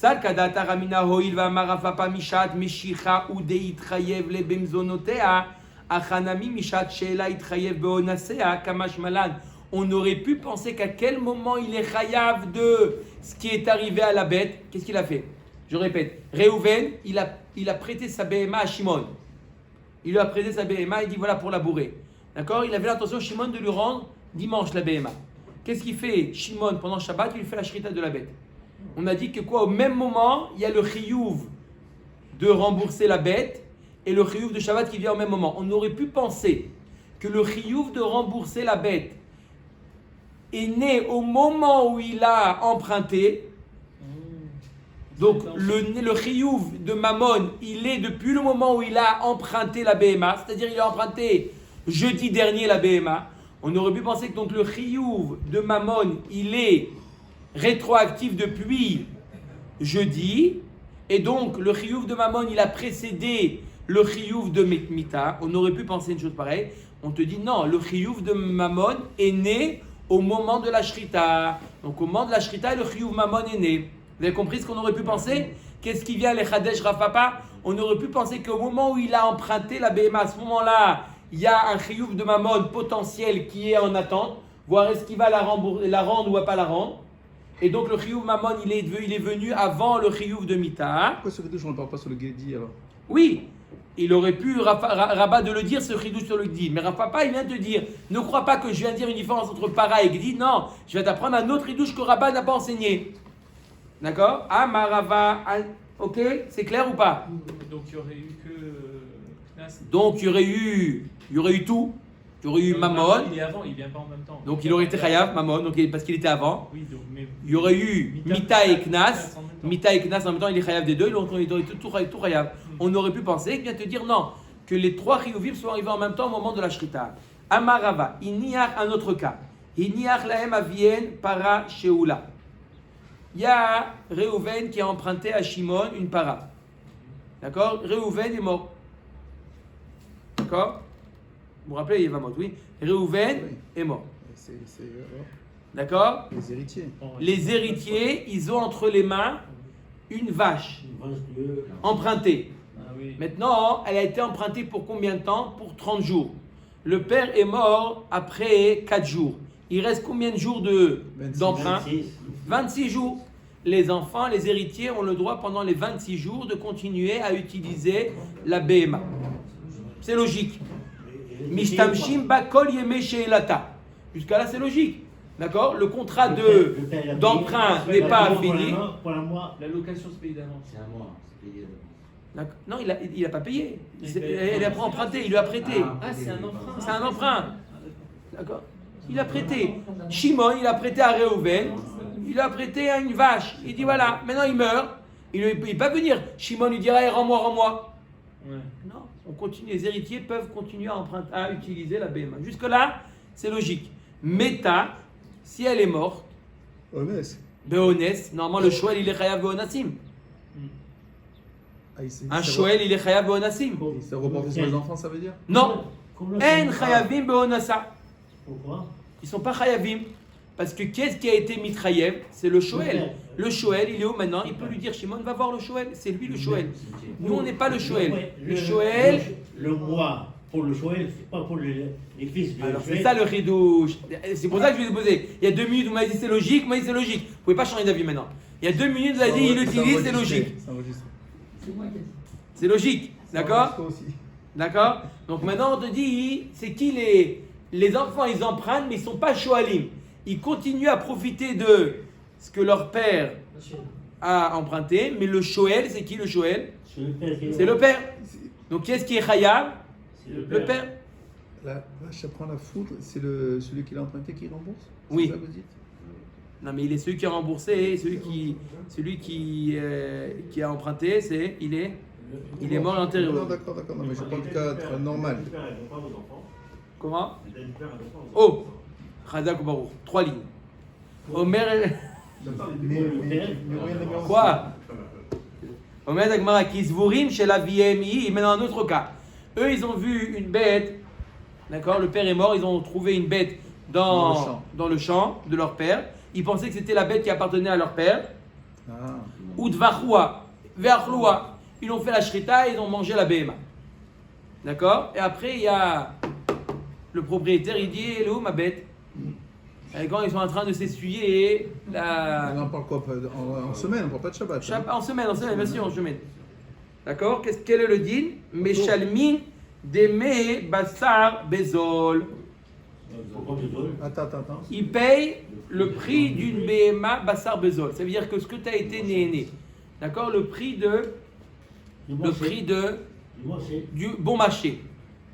Sal kadata ramina hoil va marafapa mishat meshicha ou deitchayev le bemzonotea achanami mishat sheela itchayev beonasea kamash malan. On aurait pu penser qu'à quel moment il est chayav de ce qui est arrivé à la bête. Qu'est-ce qu'il a fait? Je répète, Réhouven, il a prêté sa béhéma à Shimon. Il lui a prêté sa béhéma, il dit voilà pour la bourrer. D'accord? Il avait l'intention, Shimon, de lui rendre dimanche la béhéma. Qu'est-ce qu'il fait Shimon pendant Shabbat? Il lui fait la shrita de la bête. On a dit que quoi? Au même moment, il y a le chiyuv de rembourser la bête et le chiyuv de Shabbat qui vient au même moment. On aurait pu penser que le chiyuv de rembourser la bête est né au moment où il a emprunté. Donc le chiyuv de Mammon, il est depuis le moment où il a emprunté la BMA, c'est-à-dire il a emprunté jeudi dernier la BMA. On aurait pu penser que donc le chiyuv de Mammon, il est rétroactif depuis jeudi, et donc le chiyuv de Mammon, il a précédé le chiyuv de Mita. On aurait pu penser une chose pareille. On te dit non, le chiyuv de Mammon est né au moment de la shrita. Donc au moment de la shrita, le chiyuv Mammon est né. Vous avez compris ce qu'on aurait pu penser? Qu'est-ce qui vient, les Chadesh Rafapa? On aurait pu penser qu'au moment où il a emprunté la BMA, à ce moment-là, il y a un chiyuv de Mammon potentiel qui est en attente, voir est-ce qu'il va la rendre ou va pas la rendre. Et donc le chiyuv Mammon, il est venu avant le chiyuv de Mita. Pourquoi ce Ridouche, on ne parle pas sur le Gedi alors? Oui, il aurait pu, Rabat, de le dire, ce chidouche sur le Gdi. Mais Rafapa, il vient de te dire, ne crois pas que je viens de dire une différence entre para et Gdi. Non, je vais t'apprendre un autre chidouche que Rabat n'a pas enseigné. D'accord? Amarava, ok? C'est clair ou pas? Donc il n'y aurait eu que Knas. Donc il y aurait eu tout. Il y aurait eu Mammon. Il est avant, il vient pas en même temps. Donc il aurait été Chayav, Mammon, donc, parce qu'il était avant. Oui, donc, mais Il y aurait eu Mita et Knas. en même temps. Mita et Knas en même temps, il est Chayav des deux, donc il aurait tout Chayav. On aurait pu penser, il vient te dire non, que les trois Chiyuvim sont arrivés en même temps au moment de la Shrita. Amarava, il n'y a un autre cas. Il n'y a lahem avien para sheula. Il y a Réhouven qui a emprunté à Shimon une para. D'accord? Réhouven est mort. D'accord? Vous vous rappelez, il va mort, oui. Réhouven est mort. D'accord? Les héritiers. Les héritiers, ils ont entre les mains une vache empruntée. Ah oui. Maintenant, elle a été empruntée pour combien de temps? Pour 30 jours. Le père est mort après 4 jours. Il reste combien de jours d'emprunt? 26 jours. Les enfants, les héritiers ont le droit pendant les 26 jours de continuer à utiliser la BMA. C'est logique. Mishtamshim bakol yeme she'elata. Jusqu'à là, c'est logique. D'accord? Le contrat d'emprunt n'est pas fini. La location se paye d'avance. C'est un mois, c'est payé d'avance. Non, il n'a pas payé. Elle a emprunté, il lui a prêté. Ah, c'est un emprunt. C'est un emprunt. D'accord? Il a prêté. Shimon, il a prêté à Réhouven. Il a prêté à une vache. Il dit voilà, maintenant il meurt. Il ne peut pas venir. Shimon lui dira hey, rends-moi. Ouais. Non, on continue. Les héritiers peuvent continuer à utiliser la BMA. Jusque-là, c'est logique. Meta, si elle est morte, Honnête. Beones, normalement le Shoel il est chayav Beonassim. Un Shoel il est chayav Beonassim. Ça reporte sur les enfants, ça veut dire? Non, En chayavim Beonasa. Pourquoi? Ils ne sont pas chayavim. Parce que qu'est-ce qui a été mitrayev? C'est le Shoel. Le Shoel, il est où maintenant? Il peut lui dire Shimon, va voir le Shoel. C'est lui le Shoel. Nous, on n'est pas le Shoel. Le Shoel. Le roi pour le Shoel, c'est pas pour les fils de Alors, Shoel. c'est ça le ridouche. C'est pour ça que je vais vous poser. Il y a 2 minutes, vous m'avez dit c'est logique. Moi, c'est logique. Vous ne pouvez pas changer d'avis maintenant. Il y a 2 minutes, vous avez dit il utilise, c'est logique. C'est enregistré. C'est moi qui ai dit. C'est logique. D'accord? C'est enregistré aussi. D'accord? Donc maintenant, on te dit c'est qui les enfants, ils empruntent, mais ils ne sont pas Shoalim. Ils continuent à profiter de ce que leur père a emprunté, mais le Shoel, c'est qui le Shoel? C'est le père. Donc qui est-ce qui est Chayav? Le père. La vache, ça prend la foudre, c'est celui qui l'a emprunté qui rembourse? Oui. C'est ça que vous dites? Non, mais il est celui qui a remboursé, celui qui a emprunté, il est mort et enterré. Non, d'accord, non, mais je parle de cadre normal. Les pères n'aident pas vos enfants. Comment? Les pères n'aident pas vos enfants. Oh, Chazak ou Baruch, 3 lignes. Omer. Quoi? Omer Dagmara Kisvurim chez la VMI. Maintenant, un autre cas. Eux, ils ont vu une bête. D'accord? Le père est mort. Ils ont trouvé une bête dans le champ de leur père. Ils pensaient que c'était la bête qui appartenait à leur père. Ah. ou dvachua, ve'achloua. Ils ont fait la shrita et ils ont mangé la BMA. D'accord? Et après, il y a le propriétaire, il dit, elle est où ma bête? Et quand ils sont en train de s'essuyer, On en parle quoi? En semaine, on parle pas de Shabbat. Hein? En semaine, bien sûr, en semaine. D'accord? Quel est le din? Meshalmin deme basar bezol. Pourquoi désolé? Attends. Il paye le prix d'une BMA basar bezol. Ça veut dire que ce que tu as été né. D'accord? Le prix du bon marché.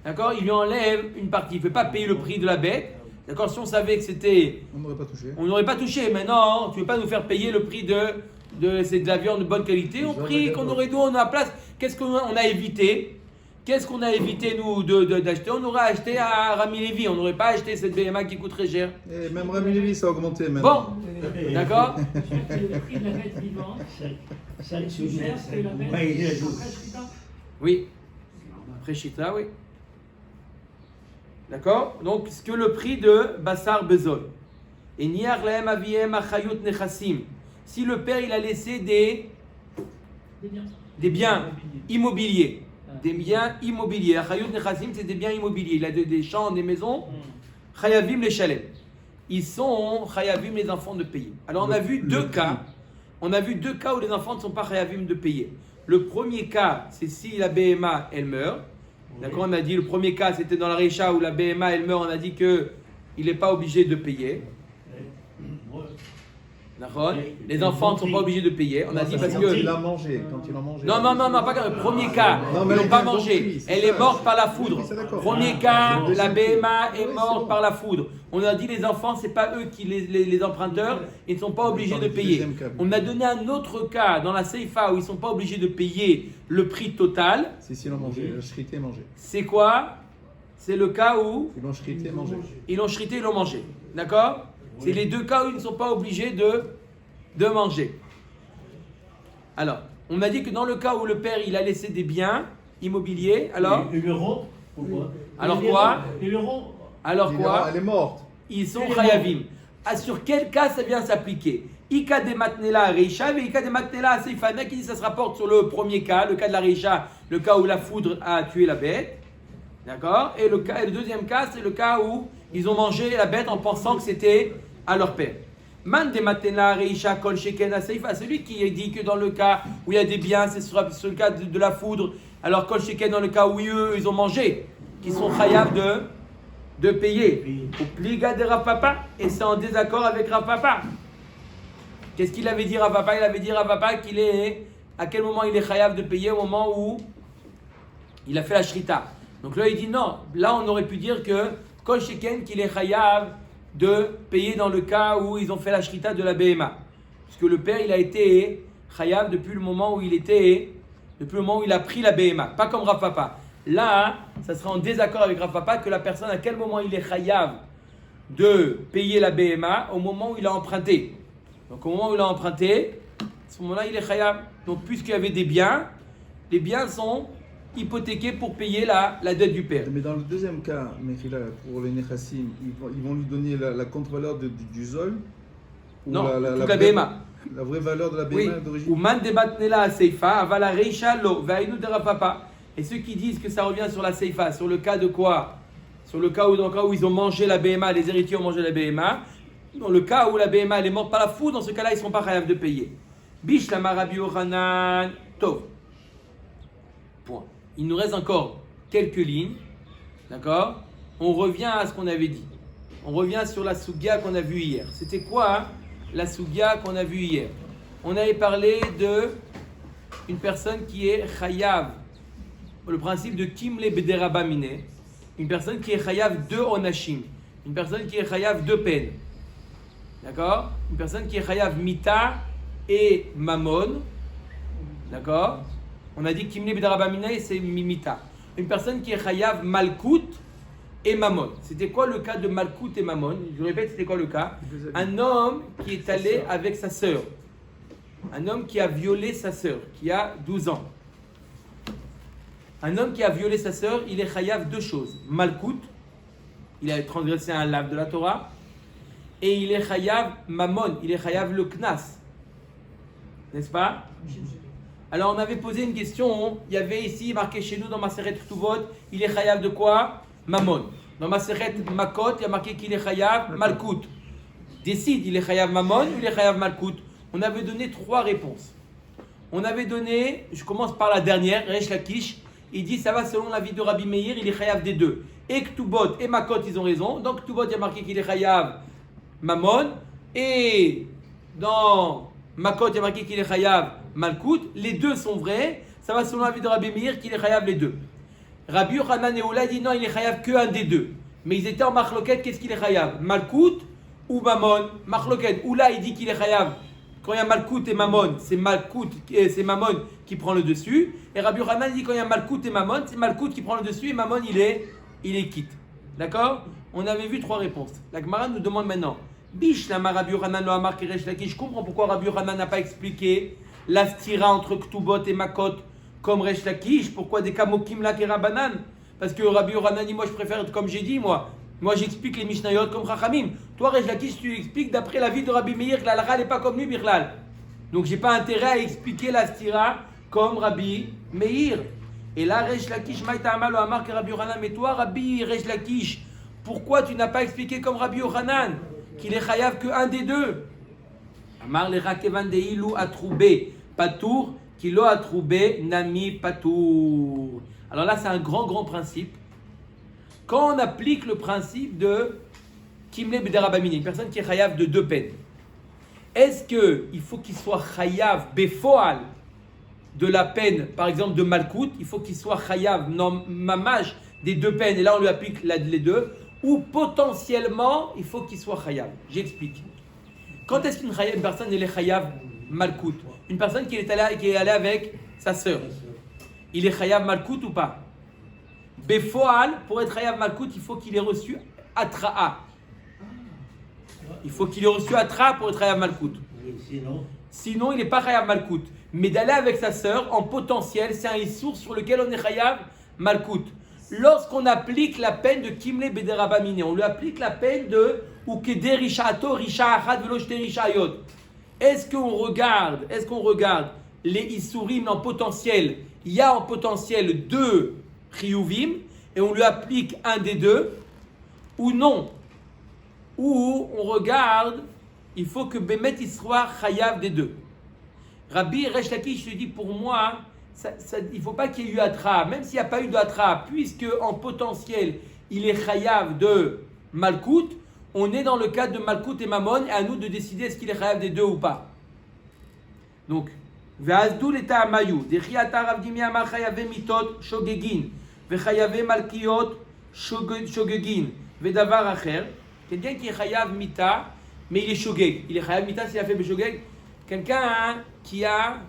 D'accord? Il lui enlève une partie. Il ne fait pas payer le prix de la bête. D'accord? Si on savait que c'était... On n'aurait pas touché. On n'aurait pas touché. Maintenant, tu ne veux pas nous faire payer le prix c'est de la viande de bonne qualité. Au prix qu'on aurait nous, on a la place. Qu'est-ce qu'on a évité? Qu'est-ce qu'on a évité, nous, d'acheter? On aurait acheté à Rami Lévi. On n'aurait pas acheté cette BMA qui coûte très cher. Et même Rami Lévi, ça a augmenté maintenant. Bon, d'accord? Le prix de la bête vivante, C'est plus cher que la bête Ouais, il est après Shrita. Oui. Après Shita, oui. D'accord? Donc, ce que le prix de Bassar Bezol. Et Niar Lahem Aviem Achayut Nechassim. Si le père, il a laissé des biens immobiliers. Des biens immobiliers. Achayut Nechassim, c'est des biens immobiliers. Il a des champs, des maisons. Chayavim les Shalem. Ils sont Chayavim les enfants de payer. Alors, on a vu deux cas. On a vu deux cas où les enfants ne sont pas Chayavim de payer. Le premier cas, c'est si la BMA, elle meurt. D'accord, on a dit le premier cas, c'était dans la Recha où la BMA, elle meurt. On a dit qu'il n'est pas obligé de payer. D'accord. Les enfants ne sont pas obligés de payer. On a dit parce que... Quand il a mangé. Non, pas le premier cas. Ils n'ont pas mangé. Elle est morte par la foudre. Premier cas, la BMA est morte par la foudre. On a dit les enfants, c'est pas eux qui les emprunteurs, ils ne sont pas obligés de payer. On a donné un autre cas dans la Seifa où ils ne sont pas obligés de payer le prix total. C'est s'ils l'ont mangé, le shrité mangé. C'est quoi? C'est le cas où ils l'ont shrité mangé. Ils l'ont shrité, ils l'ont mangé. D'accord? C'est les deux cas où ils ne sont pas obligés de manger. Alors, on a dit que dans le cas où le père il a laissé des biens immobiliers, alors Et l'euro? Pourquoi? Alors quoi? Et l'euro? Alors quoi? Elle est morte. Ils sont chayavim. Ah, sur quel cas ça vient s'appliquer? Ika de matnela reisha et Ika de matnela seifa. Il y en a qui disent que ça se rapporte sur le premier cas, le cas de la reisha, le cas où la foudre a tué la bête. D'accord? Et le deuxième cas, c'est le cas où ils ont mangé la bête en pensant que c'était à leur père. Man de matnela reisha kol sheken seifa. Celui qui dit que dans le cas où il y a des biens, c'est sur le cas de la foudre. Alors kol sheken dans le cas où eux, ils ont mangé, qui sont chayav de payer. Au pliga de Rav Papa, et c'est en désaccord avec Rav Papa. Qu'est-ce qu'il avait dit Rav Papa? Il avait dit Rav Papa qu'il est, à quel moment il est chayav de payer? Au moment où il a fait la shrita. Donc là il dit non, là on aurait pu dire que kol sheken qu'il est chayav de payer dans le cas où ils ont fait la shrita de la BMA. Parce que le père il a été chayav depuis le moment où il a pris la BMA, pas comme Rav Papa. Là, ça sera en désaccord avec Rav Papa que la personne, à quel moment il est chayav de payer la BMA? Au moment où il a emprunté. Donc au moment où il a emprunté, à ce moment-là, il est chayav. Donc puisqu'il y avait des biens, les biens sont hypothéqués pour payer la dette du père. Mais dans le deuxième cas, pour les Nechassim, ils vont lui donner la contre-valeur du Zol? Non, toute la BMA. La vraie valeur de la BMA oui. d'origine? Ou man debatnela seifa, avala reisha lo, vainu de Rav Papa. Et ceux qui disent que ça revient sur la Seifa, sur le cas de quoi? Sur le cas où ils ont mangé la BMA, les héritiers ont mangé la BMA. Dans le cas où la BMA elle est morte par la foudre, dans ce cas-là, ils ne seront pas chayav de payer. Bish la Rabbi Yochanan Tov. Point. Il nous reste encore quelques lignes. D'accord? On revient à ce qu'on avait dit. On revient sur la Sugia qu'on a vue hier. C'était quoi la Sugia qu'on a vue hier? On avait parlé de une personne qui est chayav. Le principe de Kimle Bederaba Mine, une personne qui est chayav de onashim, une personne qui est chayav de peine. D'accord? Une personne qui est chayav mita et mamon. D'accord? On a dit Kimle Bederaba Mine, c'est mimita. Une personne qui est chayav malkout et mamon. C'était quoi le cas de malkout et mamon? Je répète, c'était quoi le cas? Un homme qui est allé avec sa sœur. Un homme qui a violé sa sœur, qui a 12 ans. Un homme qui a violé sa sœur, il est chayav deux choses. Malkout, il a transgressé un lav de la Torah. Et il est chayav mamon, il est chayav le knas. N'est-ce pas? Alors on avait posé une question, il y avait ici marqué chez nous dans Maseret Ktuvot, il est chayav de quoi? Mammon. Dans Maseret Makot, il y a marqué qu'il est chayav Malkout. Décide, il est chayav Mammon ou il est chayav Malkout? On avait donné 3 réponses. On avait donné, je commence par la dernière, Resh Lakish, il dit ça va selon l'avis de Rabbi Meir, il est chayav des deux. Et Ktubot et Makot, ils ont raison. Donc Ktubot, il y a marqué qu'il est chayav Mammon. Et dans Makot, il y a marqué qu'il est chayav Malkout. Les deux sont vrais. Ça va selon l'avis de Rabbi Meir qu'il est chayav les deux. Rabbi Yochanan et Oula dit non, il est chayav que un des deux. Mais ils étaient en machloket, qu'est-ce qu'il est chayav? Malkout ou Mammon? Machloket. Oula, il dit qu'il est chayav. Quand il y a Malkout et Mammon, c'est Mammon qui prend le dessus. Et Rabbi Yochanan dit quand il y a Malkout et Mammon, c'est Malkout qui prend le dessus et Mammon il est quitte. D'accord? On avait vu 3 réponses. La Gemara nous demande maintenant. Bish lama Rabbi Yochanan lo amar keresh lakish. Je comprends pourquoi Rabbi Yochanan n'a pas expliqué la stira entre Ktubot et Makot comme Resh Lakish. Pourquoi des kamokim la kerabanan? Parce que Rabbi Yochanan dit moi je préfère être comme j'ai dit moi. Moi j'explique les Mishnayot comme Chachamim. Toi Resh Lakish tu expliques d'après l'avis de Rabbi Meir que la halakha n'est pas comme lui Birlal. Donc j'ai pas intérêt à expliquer la stira comme Rabbi Meir. Et là Resh Lakish maïta amal amar que Rabbi Yochanan. Mais toi Rabbi Resh Lakish, pourquoi tu n'as pas expliqué comme Rabbi Yochanan qu'il est chayav que un des deux? Amar le rakevan de ilu atroubé patour kilo atroubé nami patour. Alors là c'est un grand principe. Quand on applique le principe de Kimle B'derabamine, une personne qui est chayav de 2 peines, est-ce qu'il faut qu'il soit chayav befoal de la peine, par exemple de Malkout, il faut qu'il soit chayav non mamaj des 2 peines, et là on lui applique les deux, ou potentiellement il faut qu'il soit chayav? J'explique. Quand est-ce qu'une personne elle est chayav Malkout? Une personne qui est allée avec sa sœur, il est chayav Malkout ou pas? Befoal, pour être chayav Malkout, il faut qu'il ait reçu Atra'a. Il faut qu'il ait reçu Atra'a pour être chayav Malkout. Sinon, il n'est pas chayav Malkout. Mais d'aller avec sa sœur, en potentiel, c'est un issour sur lequel on est chayav Malkout. Lorsqu'on applique la peine de Kimle B'derabamine, on lui applique la peine de Ukede Risha'ato Risha Achad Velo Shte Risha'ayot. Est-ce qu'on regarde les issourim en potentiel? Il y a en potentiel 2 chiyuvim et on lui applique un des deux, ou non? Ou on regarde, il faut que Bémet il soit chayav des deux. Rabbi Resh Lakish lui dit pour moi, il ne faut pas qu'il y ait eu Atra, même s'il n'y a pas eu d'Atra, puisque en potentiel il est chayav de Malkout, on est dans le cadre de Malkout et Mammon, et à nous de décider est-ce qu'il est chayav des deux ou pas. Donc, Ve'azdu l'eta amayou, Dechiata Rav Dimi amar chayave mitot shogegin, Ve'chayave malkiot shogegin, Ve'davar acher. Quelqu'un qui est chayav mita, mais il est shogeg. Il est chayav mita s'il a fait beshogeg. Quelqu'un qui a...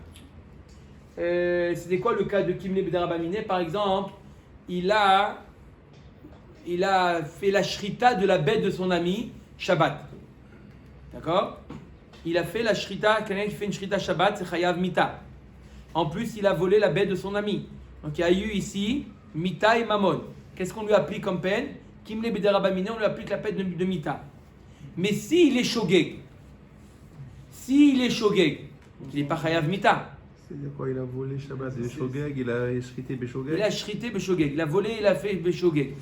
c'était quoi le cas de Kimle B'derabamine? Par exemple, il a fait la shrita de la bête de son ami Shabbat. D'accord? Il a fait la shrita, quelqu'un qui fait une shrita Shabbat, c'est chayav mita. En plus, il a volé la bête de son ami. Donc il y a eu ici mita et mammon. Qu'est-ce qu'on lui applique comme peine? Kimle B'derabamine, on lui applique la peine de mita. Mais s'il est shogeg, il n'est pas chayav mita. C'est-à-dire quoi? Il a volé Shabbat, il est shogeg, il a shrité beshogeg. Il a shrité beshogeg, il a volé, il a fait beshogeg.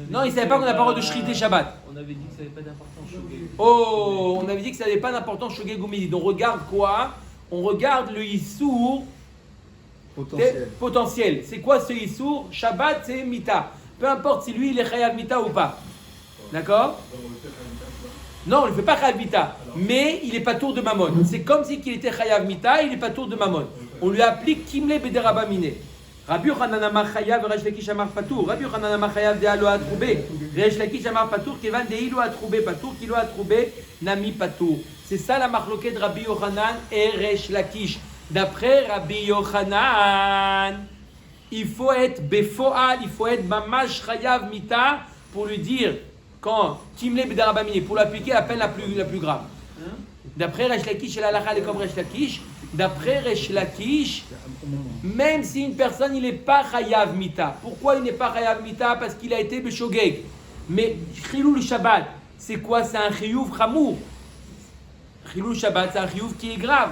Non, il ne savait pas qu'on n'a pas le droit de shriter Shabbat. On avait dit que ça n'avait pas d'importance shogeg. Oh, on avait dit que ça n'avait pas d'importance shogeg ou midi. Donc on regarde quoi? On regarde le issour potentiel. C'est quoi ce issour? Shabbat, c'est mita. Peu importe si lui il est chayav mita ou pas. D'accord? Non, on ne le fait pas chayav mita. Mais il n'est pas tour de mammon. C'est comme si il était chayav mita, il n'est pas tour de mammon. On lui applique kimle b'derabamine. Rabbi Yochanan amar chayav, Resh Lakish amar patur. Rabbi Yochanan amar chayav de alo atroubé. Resh Lakish amar patur, kevan de ilo atroubé patur, kilo atroubé, nami patur. C'est ça la marloquette de Rabbi Yochanan et Resh Lakish. D'après Rabbi Yochanan, il faut être befoal, il faut être mamash chayav mita pour lui dire quand Kimle B'derabamine, pour l'appliquer la peine la plus grave. D'après Resh Lakish, et la halakha est comme Resh Lakish. D'après Resh Lakish, même si une personne il n'est pas chayav mita. Pourquoi il n'est pas chayav mita? Parce qu'il a été beshogeg. Mais chilul Shabbat, c'est quoi? C'est un chiyuv chamour. Chilul Shabbat, c'est un chiyuv qui est grave.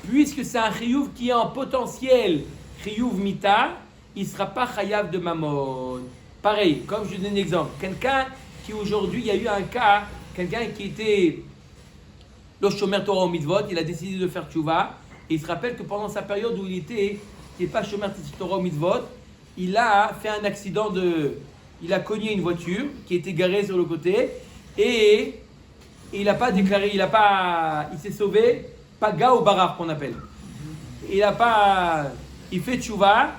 puisque c'est un chiyuv qui est en potentiel chiyuv mita, il ne sera pas chayav de mammon. Pareil, comme je donne un exemple, quelqu'un qui aujourd'hui, il y a eu un cas, quelqu'un qui était le shomer Torah au mitzvot, il a décidé de faire tchouva, et il se rappelle que pendant sa période où il n'était pas shomer Torah au mitzvot, il a fait un accident il a cogné une voiture qui était garée sur le côté, et il n'a pas déclaré, il s'est sauvé, paga ou barar qu'on appelle. Il fait tchouva,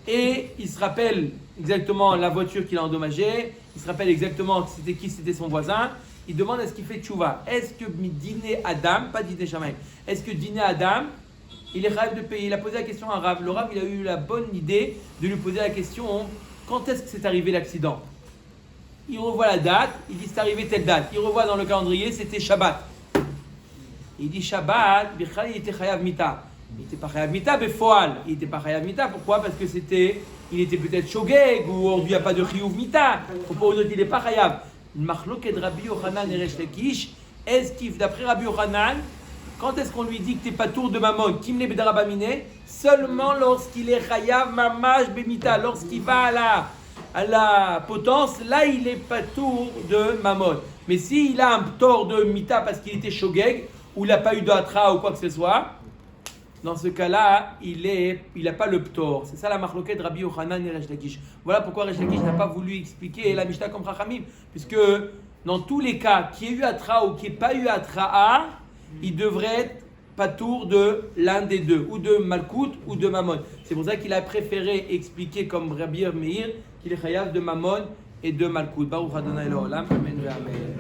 et il se rappelle exactement la voiture qu'il a endommagée, il se rappelle exactement c'était son voisin, il demande est-ce qu'il fait tchouva. Est-ce que dîner Adam, pas dîner Shamaï, est-ce que dîner Adam, il est rêve de payer. Il a posé la question à Rav. Le Rav, il a eu la bonne idée de lui poser la question quand est-ce que c'est arrivé l'accident. Il revoit la date, il dit c'est arrivé telle date. Il revoit dans le calendrier, c'était Shabbat. Il dit Shabbat, il était chayav mita. Il n'était pas chayav mita, befoal. Il n'était pas chayav mita. Pourquoi? Parce que il était peut-être shogeg, ou aujourd'hui il n'y a pas de chiyuv mita. Pour eux autres, il n'est pas chayav. Machloket Rabbi Yochanan et Resh Lakish. Est-ce qu'il, d'après Rabbi Yochanan, quand est-ce qu'on lui dit que tu n'es pas tour de mammon, kimle bedarabamine, seulement lorsqu'il est chayav mamash bemita, lorsqu'il va à la potence, là il est pas tour de mammon. Mais s'il a un tort de mita parce qu'il était shogeg, ou il n'a pas eu de hatra ou quoi que ce soit, dans ce cas-là, il n'a pas le ptor. C'est ça la marloquette de Rabbi Yochanan et Resh Lakish. Voilà pourquoi Resh Lakish n'a pas voulu expliquer la Mishnah comme Chachamim, puisque dans tous les cas, qu'il y ait eu hatra ou qu'il n'y ait pas eu hatra, il devrait être patour de l'un des deux, ou de Malkout ou de Mammon. C'est pour ça qu'il a préféré expliquer comme Rabbi Meir qu'il est chayav de Mammon et de Malkout. Baruch Adonai Elohim, Amen.